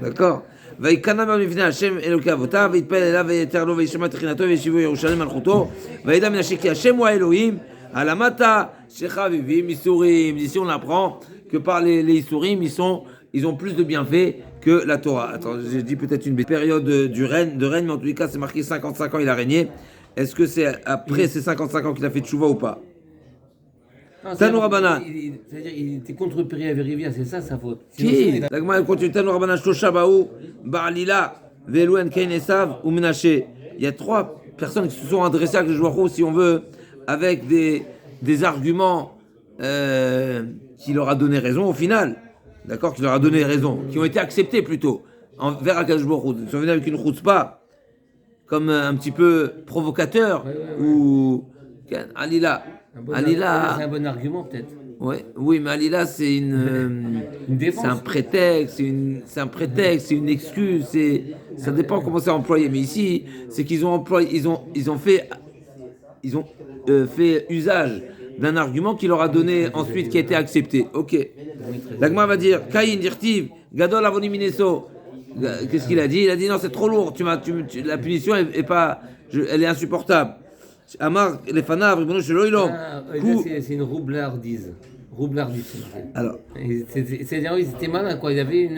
Speaker 1: D'accord? ויקנא במבנה השם אלוקי אבותיו, ויתפלל אליו ויתר לו וישמע תחינתו וישיבו ירושלים מלכותו, וידע מנשה כי השם הוא האלוהים, על המטה שחביבים איסורים. Ici on apprend que par les Issourim, ils ont plus de bienfaits que la Torah. Attends, j'ai dit peut-être une période de règne, mais en tous les cas c'est marqué 55 ans il a régné. Est-ce que c'est après ces 55 ans qu'il a fait tchouva ou pas? Tanou Rabbanan.
Speaker 2: C'est-à-dire qu'il était contre Péria Vérivia, c'est ça sa faute.
Speaker 1: Qui? La Gemara continue. Tanou Rabbanan Shlosha Baou, Ba'alila, Velouen Kain Esav ou Menaché. Il y a 3 personnes qui se sont adressées à Akhlejouarou, si on veut, avec des arguments qui leur a donné raison au final. D'accord? Qui leur a donné raison. Qui ont été acceptés plutôt envers Akhlejouarou. Ils sont venus avec une chutzpah, comme un petit peu provocateur, ou Alila. Alila,
Speaker 2: c'est un bon argument peut-être.
Speaker 1: Oui, mais Alila, c'est c'est un prétexte, c'est un prétexte, c'est une excuse, ça dépend comment c'est employé. Mais ici, c'est qu'ils ont fait usage d'un argument qui leur a donné ensuite, qui a été accepté. Ok. L'agma va dire, Caïn, dirtiv, gadol avoni mineso. Qu'est-ce qu'il a dit? Il a dit non, c'est trop lourd. La punition elle est insupportable. Amar les fanav, Ribono shelo ilom.
Speaker 2: C'est une roublardise.
Speaker 1: Alors,
Speaker 2: c'est-à-dire oui, c'était malin quoi. Il y avait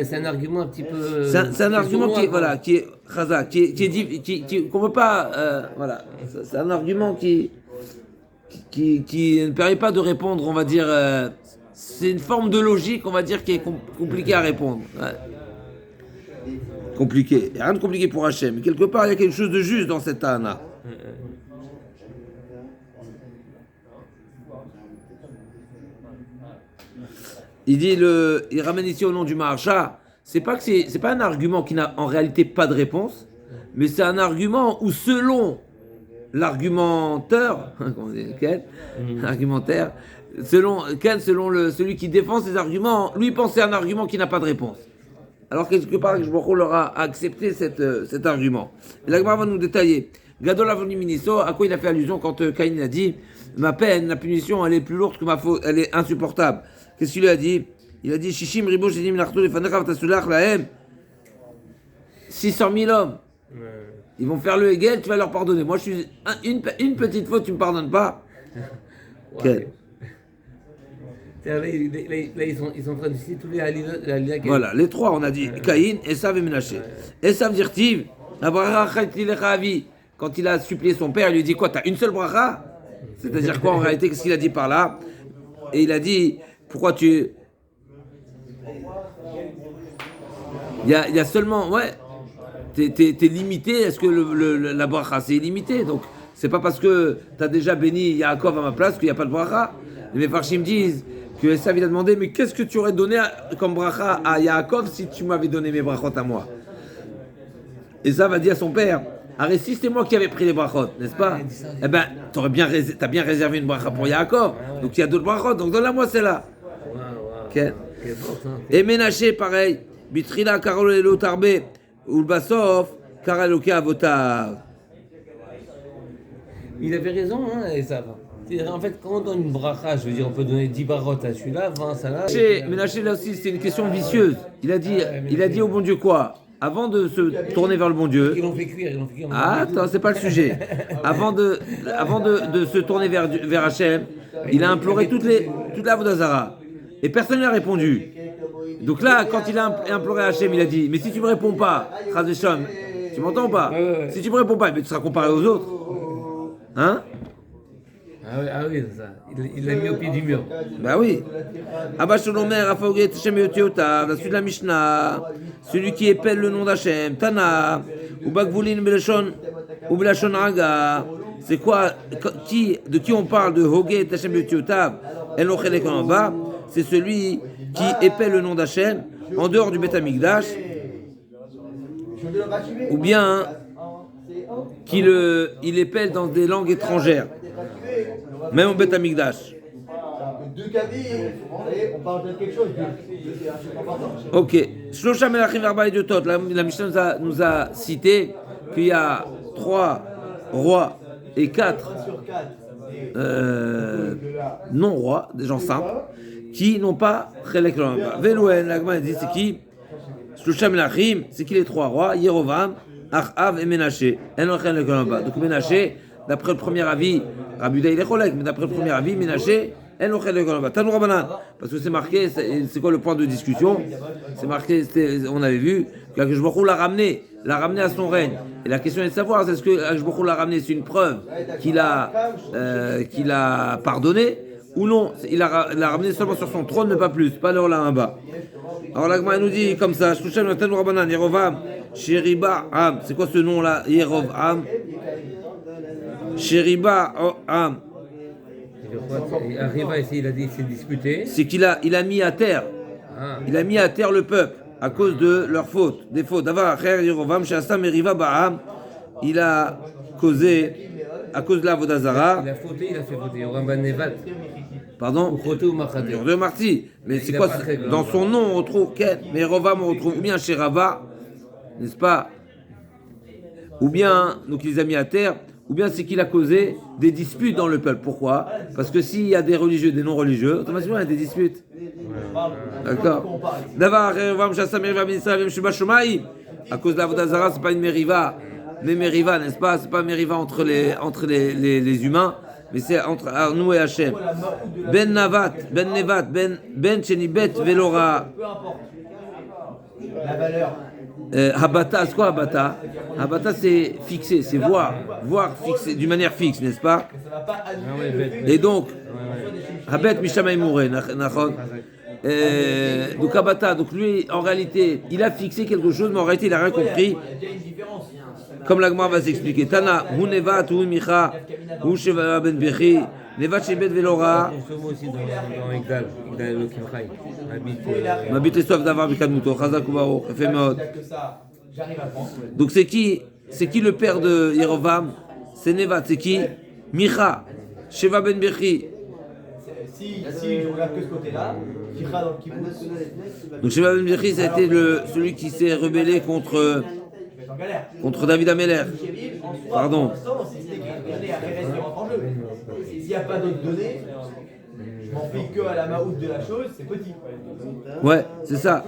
Speaker 2: c'est un argument un petit peu.
Speaker 1: C'est un argument qui est chaza, qu'on peut pas, voilà. C'est un argument qui ne permet pas de répondre, on va dire. C'est une forme de logique, on va dire, qui est compliquée à répondre. Ouais. Compliqué. Il n'y a rien de compliqué pour Hachem. Mais quelque part, il y a quelque chose de juste dans cette Tana. Il ramène ici au nom du Maharsha. C'est pas un argument qui n'a en réalité pas de réponse, mais c'est un argument où selon l'argumenteur, argumentaire, selon celui qui défend ses arguments, lui pense à un argument qui n'a pas de réponse. Alors quelque part, je leur a accepté cet argument. Et la Gemara va nous détailler. Gadol avoni miniso, à quoi il a fait allusion quand Caïn a dit ma peine, la punition, elle est plus lourde que ma faute, elle est insupportable. Qu'est-ce qu'il lui a dit? Il a dit Shishim ribo shedim nachto lefanecha v'tasulach lahem. 600 000 hommes. Ils vont faire le Hegel, tu vas leur pardonner. Moi, je suis une petite faute, tu me pardonnes pas.
Speaker 2: Ouais. Là, ils sont en train de citer tous les Alila.
Speaker 1: Voilà, les 3, on a dit Caïn, Esav et Menaché. Esav dirtiv, quand il a supplié son père, il lui dit quoi? T'as une seule bracha? C'est-à-dire quoi en réalité? Qu'est-ce qu'il a dit par là? Et il a dit pourquoi tu. Il y a seulement. Ouais. T'es limité. Est-ce que la bracha c'est illimité? Donc c'est pas parce que t'as déjà béni Yaakov à ma place qu'il n'y a pas de bracha. Les Mefarshim disent que Esav il a demandé mais qu'est-ce que tu aurais donné comme bracha à Yaakov si tu m'avais donné mes brachot à moi? Esav a dit à son père arrête, si c'était moi qui avais pris les brachot, n'est-ce pas? Eh ben, t'as bien réservé une bracha pour Yaakov, donc il y a d'autres brachot, donc donne-la-moi celle-là. Okay. Et Ménaché, pareil, Bitrila Karol Elo Tarbe, Ulbasof, Karaloke Avotav.
Speaker 2: Il avait raison, hein, Esav. En fait, quand on donne une bracha, je veux dire, on peut donner 10 brachot à celui-là, 20 à ça-là.
Speaker 1: Ménaché, là aussi, c'est une question vicieuse. Il a dit au bon Dieu quoi? Avant de se tourner vers le bon Dieu.
Speaker 2: Ils l'ont fait cuire.
Speaker 1: Ah, attends, c'est pas le sujet. Avant de se tourner vers Hachem, il a imploré toute la Vodazara. Et personne ne lui a répondu. Donc là, quand il a imploré Hachem, il a dit mais si tu me réponds pas, Chaz Vesham, tu m'entends ou pas? Si tu me réponds pas, mais tu seras comparé aux autres. Hein?
Speaker 2: Ah oui, c'est ça. Il l'a mis au pied du mur.
Speaker 1: Bah oui. Abba Sholomer, Afaoget, Hashem Yotiota, la suite de la Mishnah, celui qui épelle le nom d'Hachem, Tana, ou Bagvoulin Belashon, ou Belashon Raga. C'est quoi? De qui on parle de Hoget, Hashem Yotiota, El Ochelek en bas? C'est celui qui épelle le nom d'Hachem en dehors du Beth Amikdash, ou bien il épelle dans des langues étrangères, même au Beth Amikdash.
Speaker 3: Deux cabines, on parle de quelque chose.
Speaker 1: Ok. Shlosha Melachim Varba Idiotot. La Mishnah nous a cité qu'il y a 3 rois et 4 non-rois, des gens simples, qui n'ont pas Chelek Lolamba. Velouen, l'Agma dit c'est qui? Shlosha Melachim, c'est qui les 3 rois? Yerovam, Achav et Menaché. Chelek Lolamba. Donc Menaché, d'après le premier avis, Rabbi Yehuda il est Cholek, mais d'après le premier avis, Menaché, parce que c'est marqué, c'est quoi le point de discussion? C'est marqué, on avait vu qu'Akadosh Baruch Hu l'a ramené à son règne. Et la question est de savoir, est-ce que Akadosh Baruch Hu l'a ramené, c'est une preuve qu'il a pardonné, ou non? Il l'a ramené seulement sur son trône, mais pas plus, pas leur là en bas. Alors l'Agma nous dit comme ça, Yerovam, Sheriba Am, c'est quoi ce nom-là? Yerovam, Sheriba Am.
Speaker 2: Arriva ici, il a dit qu'il s'est disputé.
Speaker 1: C'est qu'il a mis à terre. Il a mis à terre le peuple à cause de leurs fautes, des fautes. Il a causé à cause de la Vodazara.
Speaker 2: Il a fauté, il a fait voter. Yoram Nevat.
Speaker 1: Pardon.
Speaker 2: Ou fauté ou Machaté.
Speaker 1: De Marty. Mais c'est quoi? Dans son nom, on retrouve Ken, mais Rovam, on retrouve ou bien chez Rava, n'est-ce pas? Ou bien, donc il les a mis à terre. Ou bien c'est qu'il a causé des disputes dans le peuple. Pourquoi? Parce que s'il y a des religieux, des non-religieux, automatiquement il y a des disputes. D'accord. À cause de la Vodazara, c'est pas une mériva. Mais mériva, n'est-ce pas? C'est pas mériva entre les humains, mais c'est entre nous et Hachem. Ben Navat, Ben Nevat, Ben Chenibet, Velora.
Speaker 3: Peu importe. La valeur.
Speaker 1: Habata, c'est quoi Habata? Habata, c'est fixé, c'est voir fixé d'une manière fixe, n'est-ce pas? Et donc, Habet Mishamay Mouré, donc Habata, donc lui, en réalité, il a fixé quelque chose, mais en réalité, il n'a rien compris. Comme l'Agma va s'expliquer. Tana, Hu Nevat, Hu Micha, Hu Sheva Ben Bechi, Nevat Shebet Velora.
Speaker 2: Aussi dans Igdal Elohim Chai.
Speaker 1: Mabit Esof Davar Bikanuto, Chazak Ubaho, fait Meod. Donc c'est qui le père de Yerovam? C'est Nevat, c'est qui? Micha, Sheva Ben Bechi.
Speaker 3: Si je regarde que ce côté-là, Micha dans le kibbutz.
Speaker 1: Donc Sheva Ben Bechi, ça a été celui qui s'est rebellé contre David Ameller. Pardon.
Speaker 3: S'il n'y a pas d'autres données, je m'en fie que à la maout de la chose, c'est petit.
Speaker 1: Ouais, c'est ça.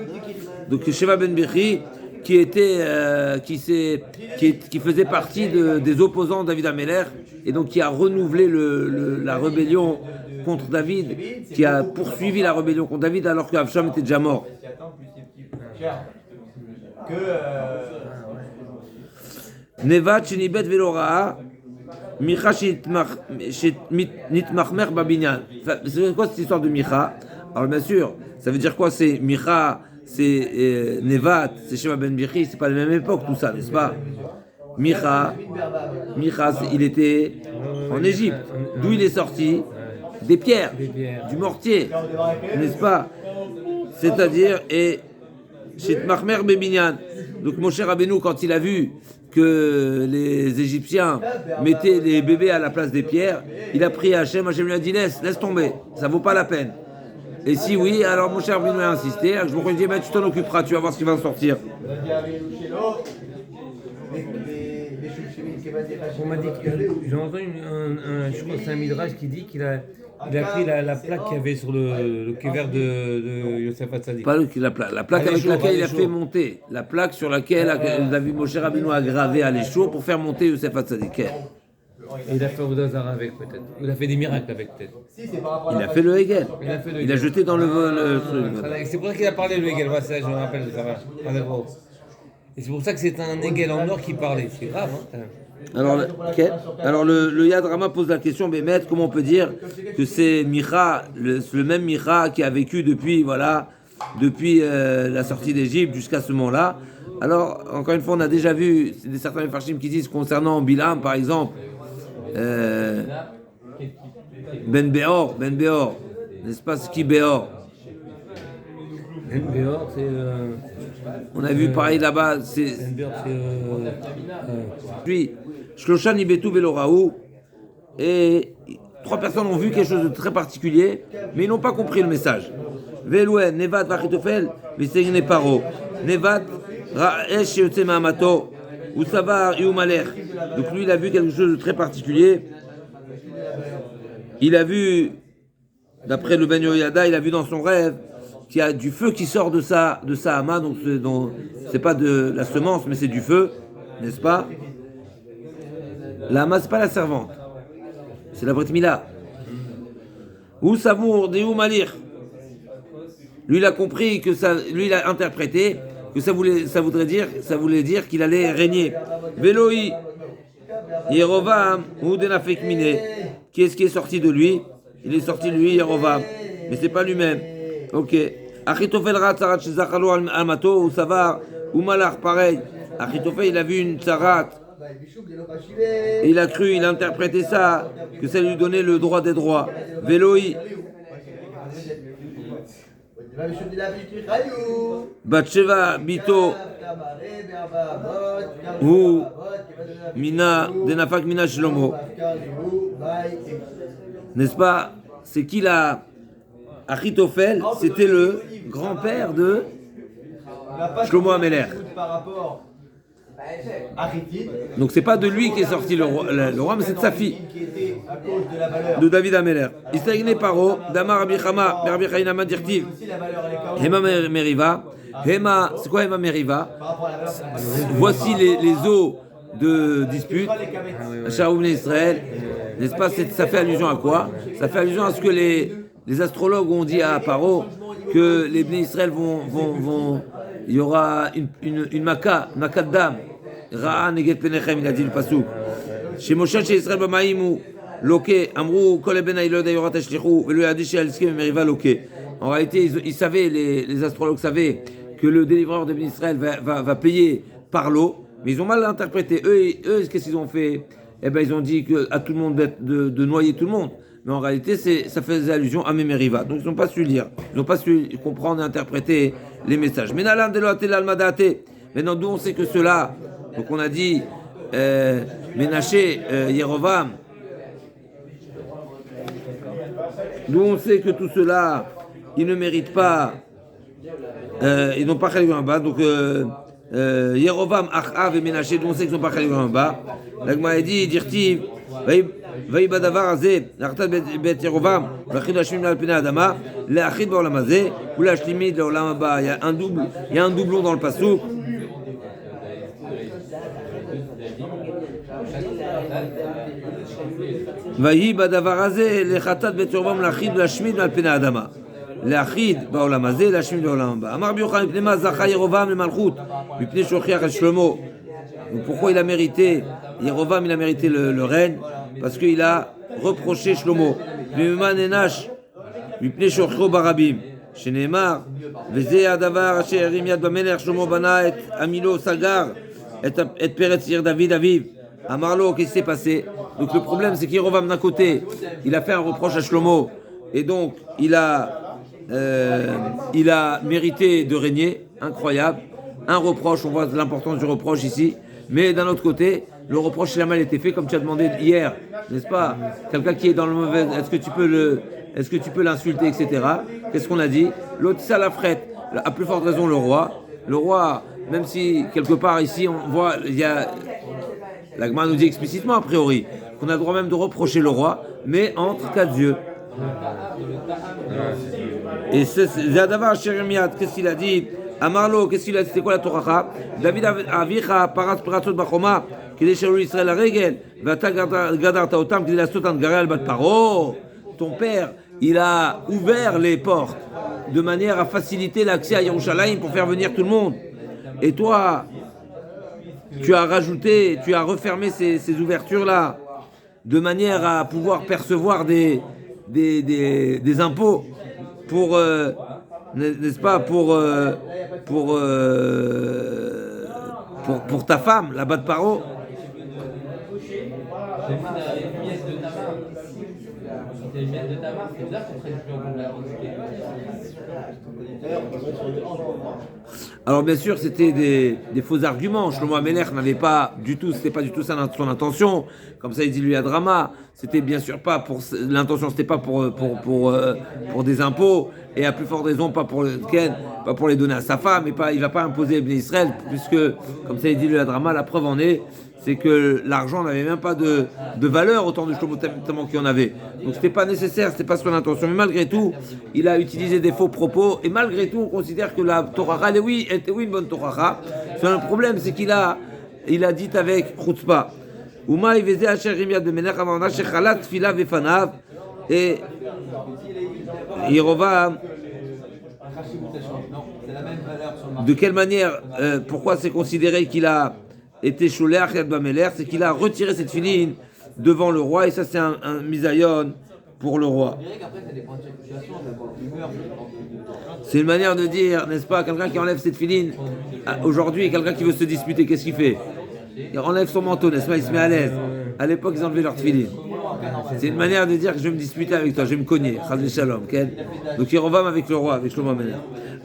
Speaker 1: Donc Sheva Ben Bechi, qui faisait partie des opposants de David Ameller, et donc qui a renouvelé la rébellion contre David, qui a poursuivi la rébellion contre David alors que Avsham était déjà mort. Nevat Shenibet Velora, Micha Nitmachmer Babinyan. C'est quoi cette histoire de Micha? Alors bien sûr, ça veut dire quoi? C'est Micha, c'est Nevat, c'est Sheva Ben Bechi, c'est pas la même époque tout ça, n'est-ce pas? Micha, il était en Égypte, d'où il est sorti? Des pierres, du mortier, n'est-ce pas? C'est-à-dire, et Shitmachmer Babinyan. Donc Moshe Rabbeinu, quand il a vu que les Égyptiens mettaient les bébés à la place des pierres, il a prié à Hachem, Hachem lui a dit laisse tomber, ça vaut pas la peine. Et si oui, alors mon cher Rabbeinu a insisté, je me dis tu t'en occuperas, tu vas voir ce qui va en sortir.
Speaker 2: On m'a dit que j'ai entendu je crois que c'est un midrash qui dit qu'il a pris la plaque qu'il y avait sur le kever de Yosef Hatzadik.
Speaker 1: Pas la plaque avec laquelle il a fait monter, la plaque sur laquelle David Moshe Rabbeinu a gravé à l'échour pour faire monter Yosef Hatzadik.
Speaker 2: Et il a fait Vodazara avec peut-être. Il a fait des miracles avec peut-être.
Speaker 1: Il a fait le Hegel. Il a jeté dans le truc.
Speaker 2: C'est pour ça qu'il a parlé le Hegel, ça je me rappelle, ça va. Et c'est pour ça que c'est un Hegel en or qui parlait. C'est grave, hein.
Speaker 1: Alors le Yad Rama pose la question, mais maître, comment on peut dire que c'est Micha, le même Micha qui a vécu depuis la sortie d'Égypte jusqu'à ce moment-là? Alors, encore une fois, on a déjà vu certains Mefarshim qui disent concernant Bilam, par exemple, Ben Beor, n'est-ce pas ce qui Beor?
Speaker 2: NBR, c'est.
Speaker 1: On a vu pareil là-bas, c'est.
Speaker 2: NBR, c'est.
Speaker 1: Puis, Shloshan Ibetu Veloraou, et 3 personnes ont vu quelque chose de très particulier, mais ils n'ont pas compris le message. Velouen, Nevat, Vachitofel, Visegene Paro, Nevat, Ra'esh Yotse Mahamato, Usavar, Iumaler. Donc lui, il a vu quelque chose de très particulier. Il a vu, d'après le Ben Yoyada, il a vu dans son rêve qu'il y a du feu qui sort de sa hama, donc c'est pas de la semence, mais c'est du feu, n'est-ce pas? La hama, c'est pas la servante, c'est la Brit Mila. Ou Samour, Deou Malir. Lui, il a compris que ça, lui, il a interprété que ça voulait dire qu'il allait régner. Veloi, Yerovam, ou Denafek Mine. Qui est-ce qui est sorti de lui? Il est sorti de lui, Yerovam. Mais c'est pas lui-même. Ok. Achitofel Ratzarat Shizachalo Almato, ou Savar, ou Malach, pareil. Achitofel, il a vu une tzarat. Il a cru, il a interprété ça, que ça lui donnait le droit des droits. Veloi. Batsheva Bito ou Mina Denafak Mina Shlomo. N'est-ce pas? C'est qui la Achitophel? C'était le grand-père de Shlomo Améler. Donc c'est pas de lui qui est sorti le roi, mais c'est de sa fille, de David Améler. Istagné Paro, Damar Abichama, Merbichainama Dirtiv, Hema Meriva. Hema, c'est quoi Hema Meriva? Voici les eaux de dispute. Shaoum Israël, n'est-ce pas? Ça fait allusion à quoi? Ça fait allusion à ce que les astrologues ont dit à Paro, que les Bnei Israël vont il y aura une maka de dame. Ra'a neget penechem, il a dit le pasuk. Chez Moshe, chez Israël, b'maïmou, loke, amrou, kol ben aïlod ayorat ashlichou, velo yadi chez Alskim, meriva loke. En réalité, ils savaient, les astrologues savaient que le délivreur de Israël va payer par l'eau, mais ils ont mal interprété. Eux, qu'est-ce qu'ils ont fait? Eh ben, ils ont dit à tout le monde de noyer tout le monde. Mais en réalité, ça faisait allusion à Memeriva. Donc, ils n'ont pas su lire. Ils n'ont pas su comprendre et interpréter les messages. Mais Nalan de l'Oatel al-Madate. Maintenant, d'où on sait que cela, donc on a dit Ménaché, Yerovam. D'où on sait que tout cela, ils ne méritent pas, ils n'ont pas Khalil bas. Donc, Yerovam, Achav et Ménaché, d'où on sait qu'ils n'ont pas Khalil bas. L'Agma a dit, Dirtiv, ויהי בדבר הזה, להחלטת בית ירבעם, ולהכין להשלים על פני האדמה, להכין בעולם הזה, ולהשלימי לעולם הבא. Il y a un doublon dans le pasuk. ויהי בדבר הזה, להחלטת בית ירבעם, להכין ולהשמיד מעל פני האדמה. להכין בעולם הזה, להשמיד לעולם הבא. אמר רבי יוחנן, מפני מה זכה ירבעם למלכות? מפני שהוכיח את שלמה. Donc pourquoi il a mérité, Yerovam il a mérité le règne? Parce qu'il a reproché Shlomo. V'meman enash, mipnei shochro barabim. Sheneemar, v'zeh hadavar asher erim yad b'melech Shlomo bana et amilo sagar et peretz ir David aviv. Amarlo, qu'est-ce qui s'est passé? Donc le problème c'est qu'Yerovam d'un côté, il a fait un reproche à Shlomo et donc il a mérité de régner, incroyable. Un reproche, on voit l'importance du reproche ici. Mais d'un autre côté, le reproche il a mal été fait, comme tu as demandé hier, n'est-ce pas? Quelqu'un qui est dans le mauvais, est-ce que tu peux l'insulter, etc. Qu'est-ce qu'on a dit? L'autre salafret, à plus forte raison le roi. Le roi, même si quelque part ici on voit, il y a, la Gemara nous dit explicitement a priori qu'on a le droit même de reprocher le roi, mais entre 4 yeux. Et c'est Zadavar Sheremiat, qu'est-ce qu'il a dit? Amarlo, qu'est-ce qu'il a dit? C'était quoi la Torah? David avicha parat piratot bachoma, kidei shelou Israël la regel, vata gadarta otam kidei lasot angare al bat paro. Ton père, il a ouvert les portes de manière à faciliter l'accès à Yerushalayim pour faire venir tout le monde. Et toi, tu as rajouté, tu as refermé ces ouvertures-là de manière à pouvoir percevoir des impôts pour n'est-ce pas pour ta femme, la Bat Paro.
Speaker 3: D'ailleurs, on va sur le hanche.
Speaker 1: Alors bien sûr, c'était des faux arguments. Shlomo Amelech n'avait pas du tout, c'était pas du tout ça son intention. Comme ça, il dit lui à Drama, c'était bien sûr pas pour l'intention, c'était pas pour des impôts et à plus forte raison pas pour le Ken, pas pour les donner à sa femme et pas, il va pas imposer Bnei Israël puisque comme ça il dit lui à Drama, la preuve en est, c'est que l'argent n'avait même pas de valeur autant de Shlomo tellement qu'il y en avait. Donc c'était pas nécessaire, c'était pas son intention. Mais malgré tout, il a utilisé des faux propos et malgré tout, on considère que la Torah, elle était oui une bonne Torah. Le problème, c'est qu'il a dit avec chutzpah. Uma iveze asher rimiad bemenech amana shechalat tfila vefanav et Yerovam. De quelle manière, pourquoi c'est considéré qu'il a été Sholeach Yad Bameler, c'est qu'il a retiré cette filine devant le roi, et ça c'est un misayon pour le roi. C'est une manière de dire, n'est-ce pas, quelqu'un qui enlève cette filine, aujourd'hui, quelqu'un qui veut se disputer, qu'est-ce qu'il fait? Il enlève son manteau, n'est-ce pas, il se met à l'aise. À l'époque, ils enlevaient leur filine. C'est une manière de dire que je vais me disputer avec toi, je vais me cogner. Chaz Shalom, okay? Donc il revame avec le roi, avec Shlomo Amelech.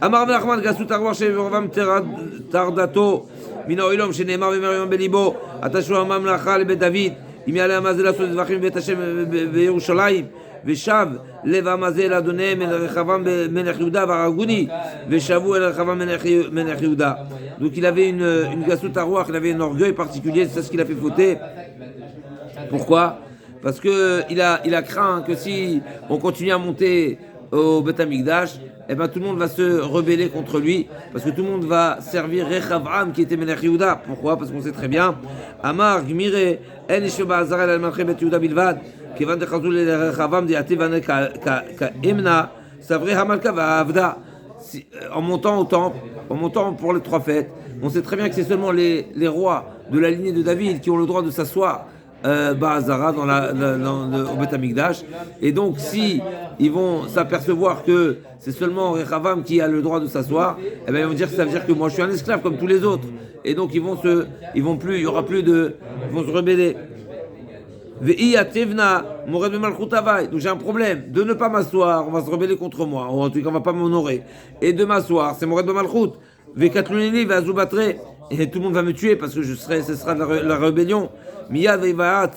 Speaker 1: Amar Nachman Gasut Arwah Shevavam Tardato Min Oilom Shenemar B'Merion Belibo Atashu Hamamlacha LeBet David Im Yaleh Hamazeh Lasot Zvachim Bet Hashem BeYerushalayim Veshav Lev Hamazeh Ladoneh Men Rechavam Melech Yehuda Varaguni Veshavu El Rechavam Melech Yehuda. Donc il avait une Gasut Arwah, il avait un orgueil particulier, c'est ce qu'il a fait fauter. Pourquoi? Parce que il a craint que si on continue à monter au Beth Amikdash, eh ben tout le monde va se rebeller contre lui, parce que tout le monde va servir Rechavam qui était Melech Yehuda. Pourquoi? Parce qu'on sait très bien. Amar Gmire En Yeshua Azarel Al Malchem Bet Yehuda Bilvad Kevan Dechazul Le Rechavam Diate Vane Ka Emna Savre Hamalka Va Avda. En montant au temple, en montant pour les 3 fêtes, on sait très bien que c'est seulement les rois de la lignée de David qui ont le droit de s'asseoir Ba'azara au Beth Amikdash. Et donc si ils vont s'apercevoir que c'est seulement Rechavam qui a le droit de s'asseoir, eh ben ils vont dire que ça veut dire que moi je suis un esclave comme tous les autres. Et donc ils vont plus, il y aura plus de, ils vont se rebeller. Donc j'ai un problème de ne pas m'asseoir, on va se rebeller contre moi, ou en tout cas on va pas m'honorer. Et de m'asseoir, c'est Mored Malchut. Et tout le monde va me tuer parce que ce sera la rébellion. Miyad veivaat,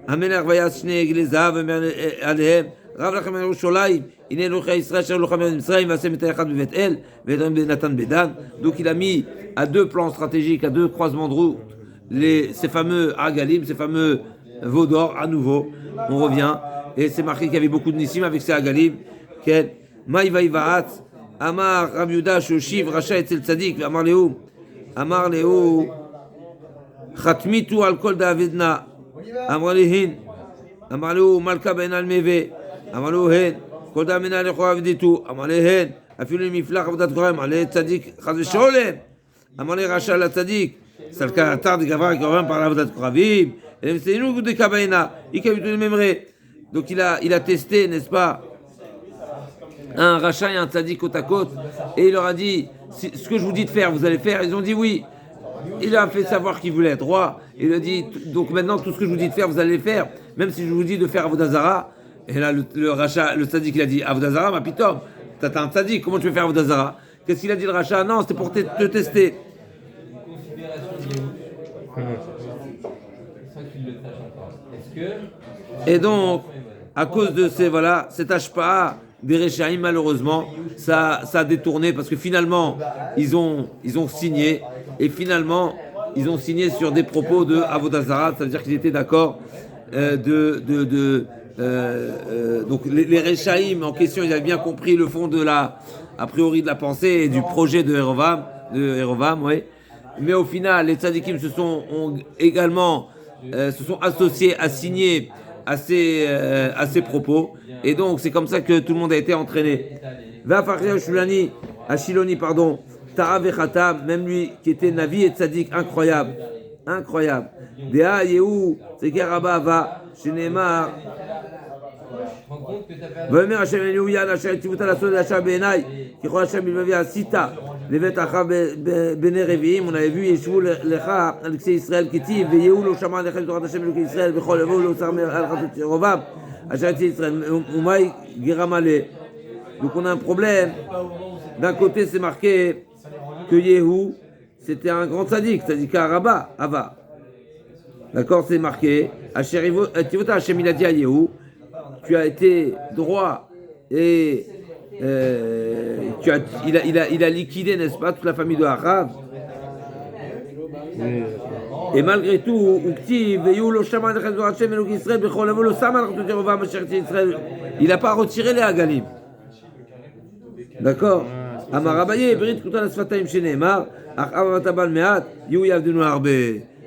Speaker 1: Amelech vayas shnei eglezav alehem, Rav lachem Yerushalayim, ine lochei Israël sher lochem Mitzrayim, vasem et echad bevet El, vedrim benatan bedan. Donc il a mis à 2 plans stratégiques, à 2 croisements de route, ces fameux Agalim, ces fameux veaux d'or. À nouveau, on revient et c'est marqué qu'il y avait beaucoup de nissim avec ces Agalim. Quel Maï veivaat, Amar Rav Yudah shoshiv racha etzel tzadik, Amar Lehu. Khatmitu al kol Davidna Amar lehin Amar lehu Malka ben al meve Amar lehu hen kol Davidna lecho avditu Amar lehen afilu miflach avdat korem Amar leh tzadik chaz v'sholem Amar leh rasha la tzadik salka atar de gavra korem par avdat koravim et mseinu de kabaina ikavitu le memre. Donc il a testé, n'est-ce pas, un rachat et un tzadik côte à côte et il leur a dit ce que je vous dis de faire vous allez faire. Ils ont dit oui. Il a fait savoir qu'il voulait être roi. Il a dit donc maintenant tout ce que je vous dis de faire vous allez le faire, même si je vous dis de faire Avodazara. Et là le rachat, le tzaddik il a dit Avodazara ma pitom, t'as un tzaddik, comment tu veux faire Avodazara? Qu'est-ce qu'il a dit le rachat? Non, c'était pour te tester. Et donc à cause de cette ashpa'a des Rechaim, malheureusement, ça a détourné parce que finalement, ils ont signé et finalement, ils ont signé sur des propos de Avodazara, c'est-à-dire qu'ils étaient d'accord donc les Rechaim en question, ils avaient bien compris le fond a priori de la pensée et du projet de Yerovam, oui. Mais au final, les tzadikim se sont associés à signer à ces propos. Et donc, c'est comme ça que tout le monde a été entraîné. Va Fakhri Shulani, Ashiloni, pardon, Tara Vechatam, même lui qui était Navi et Tzadik, incroyable. Dea Yehu, Sekeraba Va, Shenemar. Vamer Hashem Eliouyan, Hashem Tivuta la Sod, Hashem Benai, qui croit Hashem Bilvavi à Sita, Levet Acha Bene Reviim, on avait vu Yeshua Lecha, Alexei Israël, Kiti, Veyehu Lo Shama Lechem Torah Hashem Elokei Israël, Bechol Levo Lo Sarmer Al Chatzot Yerovam. Donc on a un problème. D'un côté, c'est marqué que Yehou, c'était un grand tzaddik, c'est-à-dire qu'à Rabat, Ava. D'accord, c'est marqué. Hachem, il a dit à Yehou, tu as été droit et il a liquidé, n'est-ce pas, toute la famille de Achav. Et malgré tout, il n'a pas retiré les Hagalim. D'accord.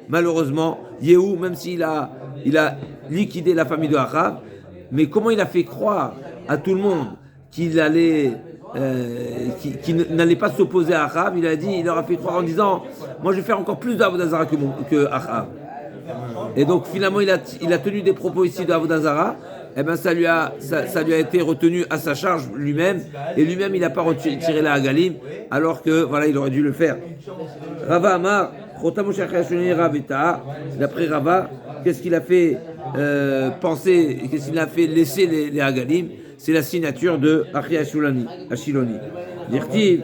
Speaker 1: Malheureusement, Yehou, même s'il a liquidé la famille de Achav, mais comment il a fait croire à tout le monde qu'il allait, qu'il n'allait pas s'opposer à Achav, il leur a fait croire en disant, moi je vais faire encore plus d'Avodah Zara que Achav. Et donc finalement il a tenu des propos ici d'Avodah Zara, et ben ça lui a été retenu à sa charge lui-même, et lui-même il n'a pas retiré la Hagalim, alors que voilà il aurait dû le faire. Rava Amar, d'après Rava, qu'est-ce qu'il a fait penser, qu'est-ce qu'il a fait laisser les Hagalim? C'est la signature de Achi Ashiloni. Dirtiv,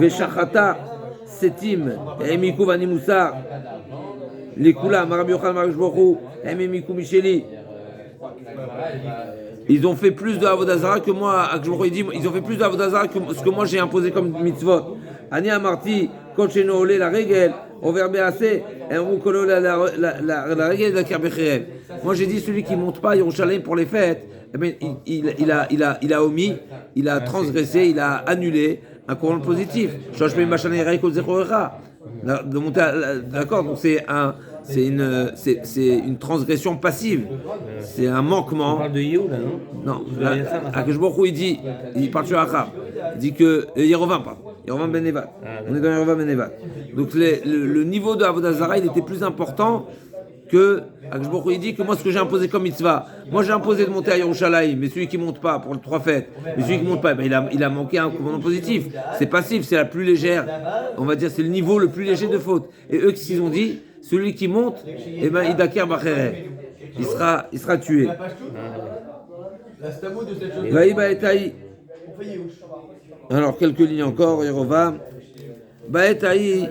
Speaker 1: Veshachata, Setim, Emiku Vanimusar, Lekula, Marab Yochal Marishbochou, Emiku Micheli. Ils ont fait plus de Avodah Zara que moi. Ils ont fait plus de Avodah Zara que ce que moi j'ai imposé comme mitzvot. Ani Amarti, Kocheno Ole la règle, Overbe Assez, et Mukolo la règle de la Kerbecherem. Moi j'ai dit celui qui ne monte pas à Yerushalayim pour les fêtes, eh bien, il a omis, il a transgressé, il a annulé un courant positif. D'accord, donc c'est une transgression passive, c'est un manquement.
Speaker 2: On parle de Yehou là, non?
Speaker 1: Non, Akadosh Baruch Hu, il parle sur Achav, il dit que Yerovam, pardon. Yerovam ben Nevat. On est dans Yerovam ben Nevat. Donc le niveau de Avodah Zara, il était plus important que Akadosh Baruch Hu, il dit que moi ce que j'ai imposé comme mitzvah, moi j'ai imposé de monter à Yerushalayim, mais celui qui monte pas pour les 3 fêtes, mais celui qui monte pas, ben il a manqué un commandement positif. C'est passif, c'est la plus légère, on va dire c'est le niveau le plus léger de faute. Et eux qu'est-ce qu'ils ont dit? Celui qui monte, eh ben Idaker Bachere, il sera tué. Alors quelques lignes encore, Yerovam. Baetaï.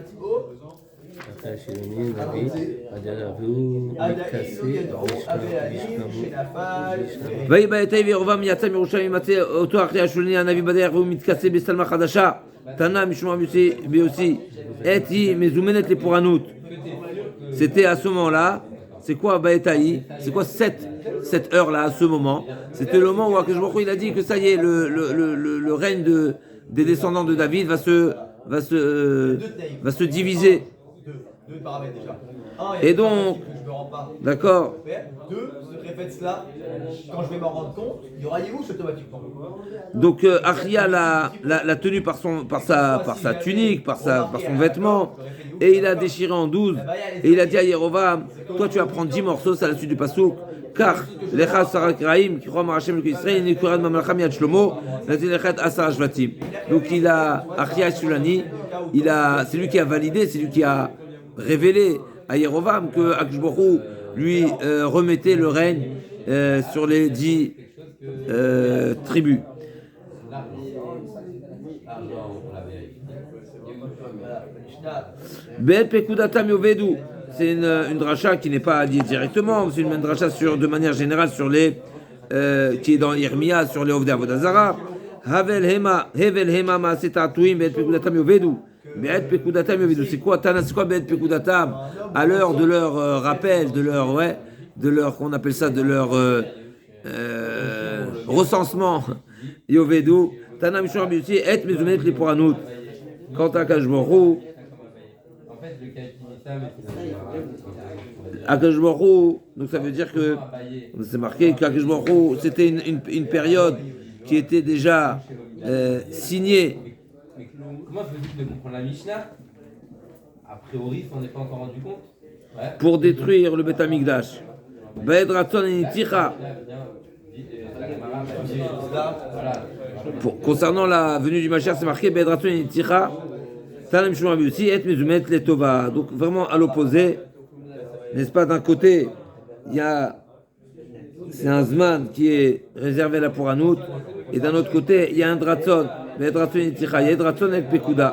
Speaker 1: ויהי בעת ההיא וירבעם יצא מירושלים וימצא אותו אחרי השולני הנביא בדרך והוא מתכסה בסלמה חדשה תנא משום ביוסי עת היא מזומנת לפורענות. C'était à ce moment-là, c'est quoi בעת ההיא? C'est quoi cette heure-là, à ce moment? C'était le moment où Akadosh Baruch Hu, il a dit que ça y est, le règne des descendants de David va se diviser.
Speaker 3: Deux paramètres déjà.
Speaker 1: Et donc,
Speaker 3: je me rends pas.
Speaker 1: D'accord.
Speaker 3: 2, ce fait cela, quand je vais m'en rendre compte, il y aura Yehoush automatiquement.
Speaker 1: Donc Achia l'a tenu par sa tunique, par son vêtement, et il a déchiré en 12, et il a dit à Yerovam, toi tu vas prendre 10 morceaux, c'est à la suite du pasouk, car lecha sarak raim, qui croit en Hashem le Israël, ni kuran mamlacham yad shlomo, nati lechet asar shvatim. Donc Achia Shulani, c'est lui qui a validé, c'est lui qui a révélé à Yerovam que Akadosh Baruch Hu lui remettait le règne sur les 10 tribus. Bet Pekudatam Yovedu, c'est une dracha qui n'est pas liée directement, c'est une dracha de manière générale sur qui est dans Yermia sur les Ovdei Avodah Zara. Havel Hema Maasetatuim Bet Pekudatam Yovedu. Be'et Pekudatam Yovedu, c'est quoi Tana, c'est quoi Be'et Pekudatam? À l'heure de leur rappel, de leur qu'on appelle ça, de leur recensement Yovedu. Tana Mishor Biusi Et Mezumet les Pouranout. Quant à Akadosh Baruch Hu, Akadosh Baruch Hu, donc ça veut dire que c'est marqué qu'Akadosh Baruch Hu, c'était une période qui était déjà signée.
Speaker 4: Mais comment je veux dire de comprendre la Mishnah? A priori, on n'est pas encore rendu compte. Ouais.
Speaker 1: Pour détruire le Beth Amikdash. Ba'ed Ratzon et Niticha. Concernant la venue du Mashiach, c'est marqué Ba'ed Ratzon et Niticha. Tanem Shuma Biusi et Mezumet Letova. Donc vraiment à l'opposé, n'est-ce pas? D'un côté, c'est un Zman qui est réservé à la Pouranout, et d'un autre côté, il y a un Dratzon ויד רצון יתיחה, יד רצון אל פקודה.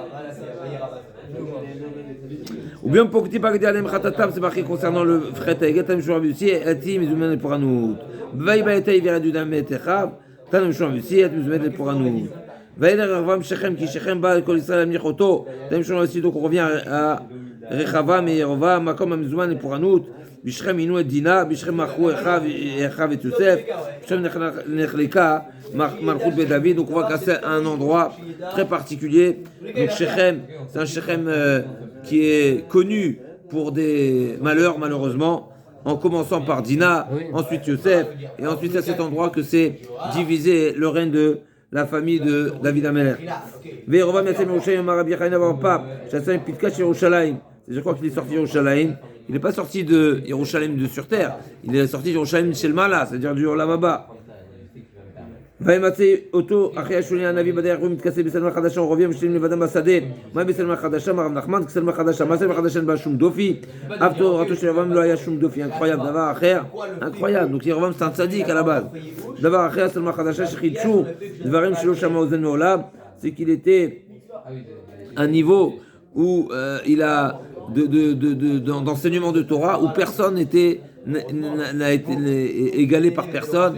Speaker 1: Ou bien pour que tu parles d'Alem Khatatam, c'est marqué concernant le fret Eget, Tam Shua Bussi, Ati Mizumen pour Anout. Vaï Baïta, il vient du Dame et Techav, Tam Shua Bussi, Ati Mizumen pour Anout. Vaï Ravam Shechem, qui Shechem Ba, Kol Israël Amnichoto, Tam Shua Bussi, donc on revient à Rechavam et Yerova, Makom Mizumen pour Anout, Bishrem Inou et Dina, Bishrem Machou Echav et Youssef, Bishrem Nechleka, Malchut Bet David, donc on voit qu'à un endroit très particulier. Donc Shechem, c'est un Shechem qui est connu pour des malheurs malheureusement, en commençant par Dina, ensuite Youssef, et ensuite à cet endroit que c'est divisé le règne de la famille de David Ameler. Ve'Yerovam Yatzem Yerushalayim Rabbi Chaim Bar Papa, Shatzam Pitkash Yerushalayim. Je crois qu'il est sorti de Yerushalayim. Il n'est pas sorti de Yerushalayim de sur terre, il est sorti de Yerushalayim Shel Mala, c'est-à-dire du Olamaba. וימצא אותו אחרי השולי הנביא בדרך הוא מתכסה בסלמה חדשה, הוא רביע משלים לבדם בשדה. מה בסלמה חדשה? מרב נחמן, סלמה חדשה. מה סלמה חדשה? אין בה שום דופי. אף תורתו של ירבעם לא היה שום דופי. incroyable, דבר אחר, incroyable. donc ירבעם c'est un צדיק à la base. דבר אחר, סלמה חדשה שחידשו דברים שלא שמע אוזן מעולם, c'est qu'il était à un niveau où il a d'enseignement de Torah où personne n'a été égalé par personne.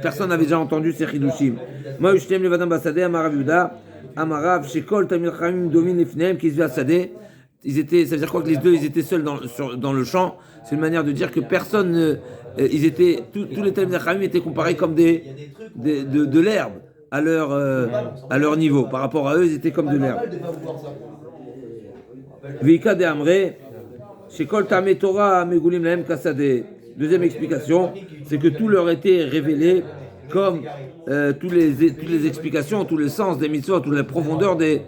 Speaker 1: Personne n'avait déjà entendu ces chidushim. Moi, je t'aime le vadam basadeh, Amarav Yuda, Amarav, Shekol, Tamil Chamim, Domin, Efneem, qui se vient Sadeh. Ça veut dire quoi que les deux, ils étaient seuls dans le champ. C'est une manière de dire que personne, tous les Tamil Chamim étaient comparés comme de l'herbe à leur niveau. Par rapport à eux, ils étaient comme de l'herbe. Vika de Amre, Shekol, Tamil Torah, Megulim, Lahem, Kassadeh. Deuxième explication, c'est que tout leur était révélé comme toutes les explications, tous les sens des mitzvot, toute la profondeur les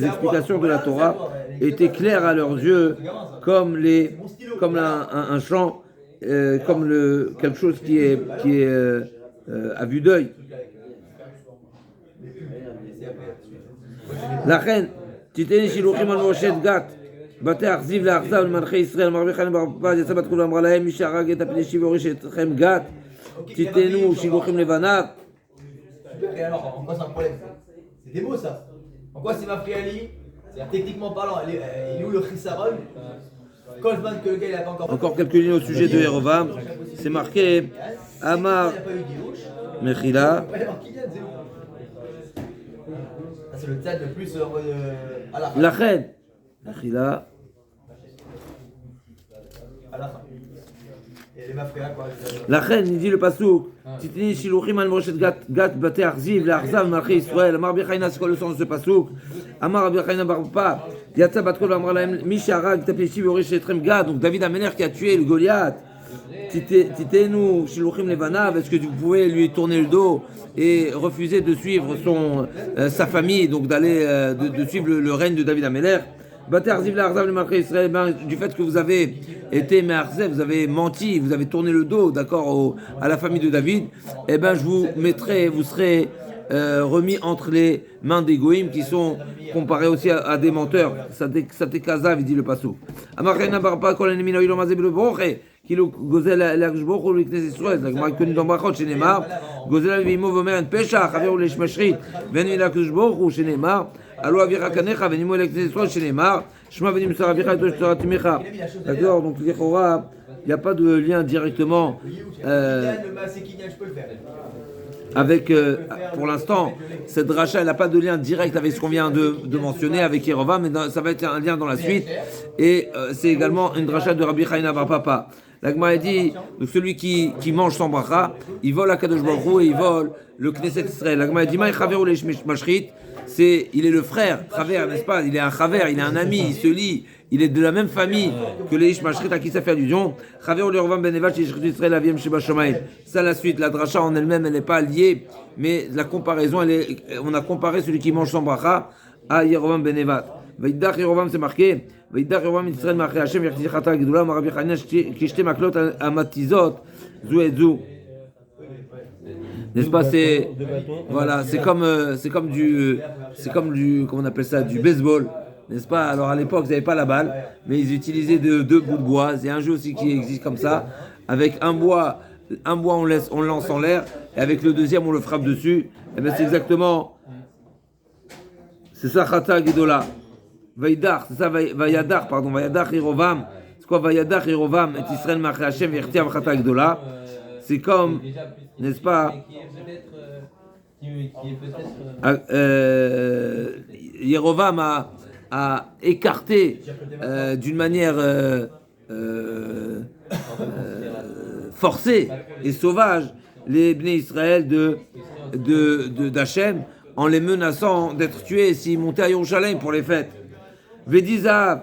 Speaker 1: explications de la Torah étaient claires à leurs yeux comme un champ, comme quelque chose qui est à vue d'œil. La reine, Titeni Shiluchim al Moshe Gat. בתי אכזיב לאכזב למנחי ישראל, מרבי חיים בר פפא, יצא בת כולה אמרה להם, מי שהרג את הפני שיב והוריש אתכם גת, תיתנו שילוחים לבניו.
Speaker 3: Et alors, en quoi c'est un problème? C'est des mots ça. En quoi c'est ma friali? C'est-à-dire techniquement parlant, il est où le chisaron? Quand je demande que le gars il a pas encore.
Speaker 1: Encore quelques lignes au sujet de Yerovam, c'est marqué Amar Mechila.
Speaker 3: C'est le tzad le plus à la fin.
Speaker 1: La reine Mechila.
Speaker 3: À la fin. Et les mafria quoi.
Speaker 1: La reine, il dit le pasouk, Titini Shiluchim al Moshe Gat Bate Arziv, l'Arzav Malchi Israël, Amar Bichaina, c'est quoi le sens de ce pasouk? Amar Bichaina Bar Papa, Yatsa Bat Kol Amar Lahem, Misharag, Tapeshi Vorish Etrem Gad, donc David Amener qui a tué le Goliath. Titenu Shiluchim Levanav, est-ce que vous pouvez lui tourner le dos et refuser de suivre sa famille, donc d'aller de suivre le règne de David Amener? Du fait que vous avez été Me'arzeh, vous avez menti, vous avez tourné le dos, d'accord, à la famille de David, eh ben je vous mettrai, vous serez remis entre les mains des goïms qui sont comparés aussi à des menteurs. Ça t'est kazav, il dit le pasouk. Amarchena barpa kol enemi noïlo mazé le broche, qui le gozel l'akshboch ou l'iknes Israël. La Gemara connu dans Brachot chez Neymar, gozel vimo vomer un pécha, chaver les shmashrit, venu l'akshboch ou chez Neymar. Allo avira kanecha venimo l'iknes Israël chez Neymar. Shema venim sar avira to shara timecha. D'accord, donc il n'y a pas de lien directement avec, pour l'instant, cette dracha, elle n'a pas de lien direct avec ce qu'on vient de mentionner avec Yerovam, mais ça va être un lien dans la suite. Et c'est également une dracha de Rabbi Chaim Bar Papa. La Gemara dit, donc celui qui mange sans bracha, il vole à Kadosh Baruch Hu et il vole le Knesset Israël. La Gemara dit, Maï Chaveru le Mashrit, il est le frère, Chaver, n'est-ce pas? Il est un Chaver, il est un ami, il se lie. Il est de la même famille que les Ishmashrit à qui ça fait allusion. Ça, la suite, la dracha en elle-même, elle n'est pas liée, mais la comparaison, on a comparé celui qui mange son bracha à Yerovam ben Nevat. Vaïdach Yerovam, c'est marqué. Vaïdach Yerovam Israël marqué Hashem Yerti Chata Gdoula Marabi Chania Kishte Maklot Amatizot Zou et Zou. N'est-ce pas? Voilà, c'est comme du comment on appelle ça, du baseball. N'est-ce pas? Alors à l'époque, ils n'avaient pas la balle, mais ils utilisaient deux bouts de bois. C'est un jeu aussi qui existe comme ça, avec un bout un bois on le lance en l'air, et avec le deuxième on le frappe dessus. Et bien c'est exactement, c'est ça Chata Gedola. Vaïdar, c'est ça Vayadar, pardon, Vayadar Yerovam. C'est quoi Vayadar Yerovam et Israël Machre Hashem Vertiam Chata Gedola? C'est comme, n'est-ce pas, Yerovam a écarté d'une manière forcée et sauvage les Bnei Israël d'Hachem en les menaçant d'être tués s'ils montaient à Yerushalayim pour les fêtes. Vedizav,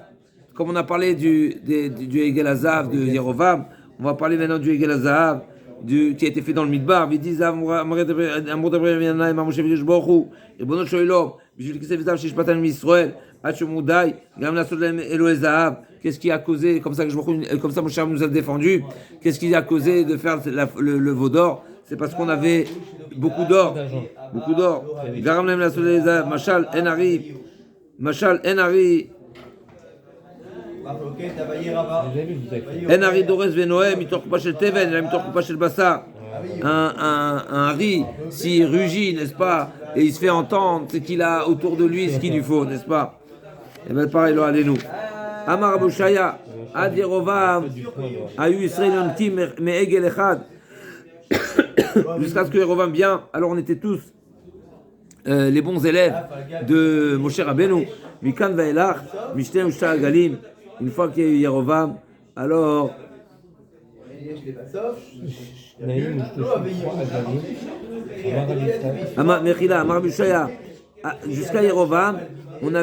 Speaker 1: comme on a parlé du Egel Hazav de Yerovam, on va parler maintenant du Egel Hazav qui a été fait dans le Midbar. Vedizav, Amor Dabrei Yanai, Moshe V'Yesh Bochu, Ribono Shoilom, Bishvil Kisei Vizav Shishpatan Misraël, Hachemudai, Gam Lasodem Elohe Zahav. Qu'est-ce qui a causé, comme ça Moshe nous a défendu, qu'est-ce qui a causé de faire le veau d'or? C'est parce qu'on avait beaucoup d'or. Beaucoup d'or. Garam Lem Lasodem Zahav, Mashal Enari. Mashal Enari. Enari Dores Venoem, Mitor Kupa Shel Teven, Mitor Kupa Shel Bassa. Un riz, s'il rugit, n'est-ce pas, et il se fait entendre, c'est qu'il a autour de lui ce qu'il lui faut, n'est-ce pas? Et bien pareil, là, allez-nous. Amar Abu Shaya, Ad Yerovam, Ayu Israël Yontim, Me'egel Echad. Jusqu'à ce que Yerovam vienne, alors on était tous les bons élèves de Moshe Rabbeinu. Mikan Vaelach, Mishten Ushta Galim. Une fois qu'il y a eu Yerovam, alors. Jusqu'à Yerovam, on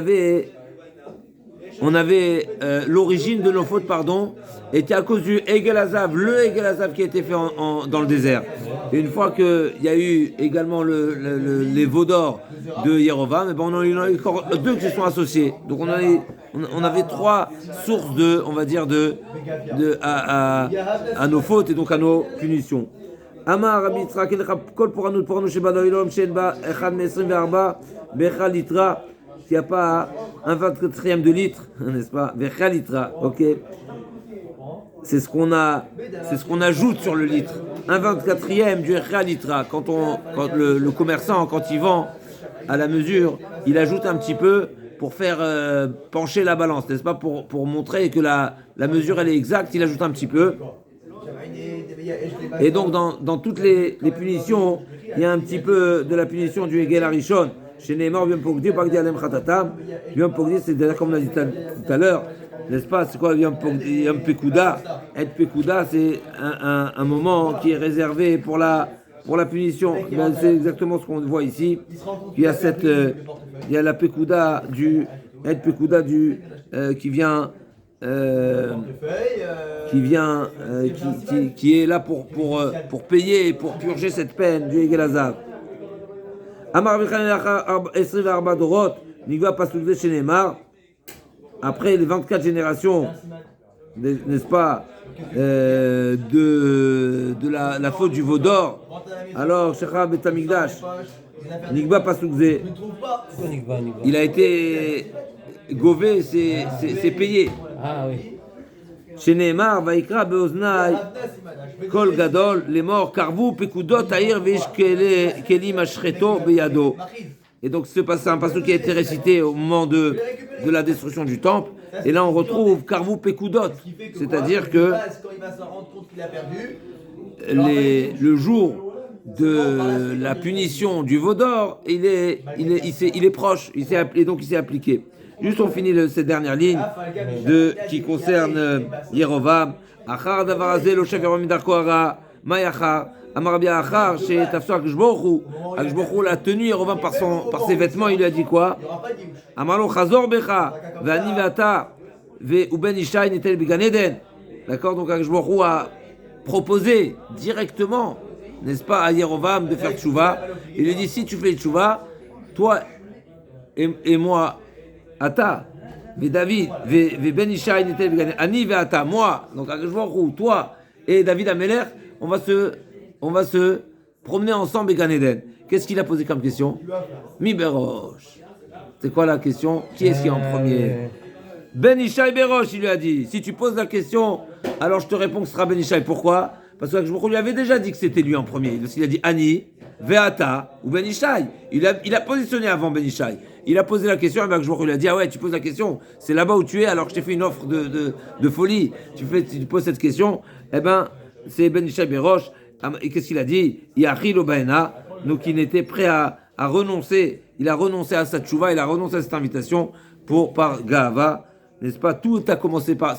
Speaker 1: avait l'origine de nos fautes, pardon, était à cause du Egel Hazav, le Egel Hazav qui a été fait dans le désert. Et une fois qu'il y a eu également les veaux d'or de Yerovam, on en a eu encore deux qui se sont associés. Donc on avait trois sources on va dire, à nos fautes et donc à nos punitions. Amar Rabbi Yitzchak kol poranu sheba lo ilom shen ba echad me-24 bechal litra, qu'il n'y a pas un 24e de litre, n'est-ce pas? Bechal litra, ok. C'est ce qu'on ajoute sur le litre. Un 24e du bechal litra. Quand le commerçant, quand il vend à la mesure, il ajoute un petit peu pour faire pencher la balance, n'est-ce pas, pour montrer que la mesure elle est exacte, il ajoute un petit peu. Et donc dans toutes les punitions, il y a un petit peu de la punition du Egel Harishon. Chez Neymar, Yom Pogdi, Pagdi Alem Khatatam. Yom Pogdi, c'est déjà comme on a dit tout à l'heure, n'est-ce pas? C'est quoi Yom Pekuda? Et Pekuda, c'est un moment qui est réservé pour la punition. Ben, c'est exactement ce qu'on voit ici. Il y a la Pekuda qui vient qui est là pour payer et pour purger cette peine du Egel Hazav. Amar Esriva Dorot, Nigva Pasukde chez Neymar. Après les 24 générations, n'est-ce pas, de la faute du veau d'or, alors Shechab et Tamigdash, Nigba Pasukde, il a été gové, c'est payé.
Speaker 2: Ah oui.
Speaker 1: Chez Neymar, Vaikra Beoznai, Kol Gadol, les morts, Karvou, Pekudot, Aïr, Vish, Kelim, Ashreto, Beyado. Et donc c'est un passage qui a été récité au moment de la destruction du temple. Et là on retrouve Karvou, Pekudot. C'est-à-dire que le jour de la punition du veau d'or, il est proche, et donc il s'est appliqué. Juste on finit ces dernières lignes qui concernent Yerovam. Achar davarazé lo sheverom midarko hara mayachar amar Rabbi Achar chez Tafso Akshbochu. Akshbochu l'a tenu Yerovam par ses vêtements. Il lui a dit quoi? Amarlo chazor becha ve'ani ve'ata ve'uben ishai netel began Eden. D'accord, donc Akshbochu a proposé directement, n'est-ce pas, à Yerovam de faire tchouva. Il lui dit, si tu fais tchouva, toi et moi, Ata, ve David, ve Ben Ishai n'était Ani ve Ata, moi, donc Akshbochu, toi et David Ameler, on va se promener ensemble Gan Eden. Qu'est-ce qu'il a posé comme question? Mi Berosh. C'est quoi la question? Qui est-ce qui est en premier? Ben Ishai Berosh, il lui a dit. Si tu poses la question, alors je te réponds que ce sera Ben Ishai. Pourquoi? Parce que je lui avait déjà dit que c'était lui en premier. Il a dit Ani, Veata ou Ben Ishai. Il a positionné avant Ben Ishai. Il a posé la question, et je lui a dit ah ouais, tu poses la question, c'est là-bas où tu es alors que je t'ai fait une offre de folie. Tu poses cette question, eh ben c'est Ben Ishai Berosh. Et qu'est-ce qu'il a dit? Yachil Obaena, donc il était prêt à renoncer. Il a renoncé à sa tchouva, il a renoncé à cette invitation par Gava. N'est-ce pas? Ça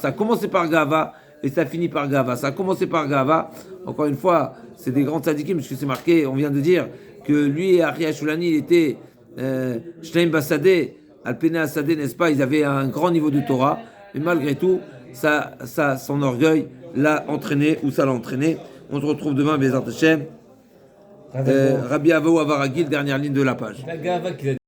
Speaker 1: a commencé par Gava et ça finit par Gava. Ça a commencé par Gava. Encore une fois, c'est des grands tzadikim, parce que c'est marqué, on vient de dire que lui et Ari Ashulani, il était Shneim Basadeh, Alpene Asadeh, n'est-ce pas? Ils avaient un grand niveau de Torah, mais malgré tout, son orgueil l'a entraîné, ou ça l'a entraîné. On se retrouve demain, Bezat Hashem. Rabbi Avou Avaragil, dernière ligne de la page.
Speaker 2: La Gava qu'il a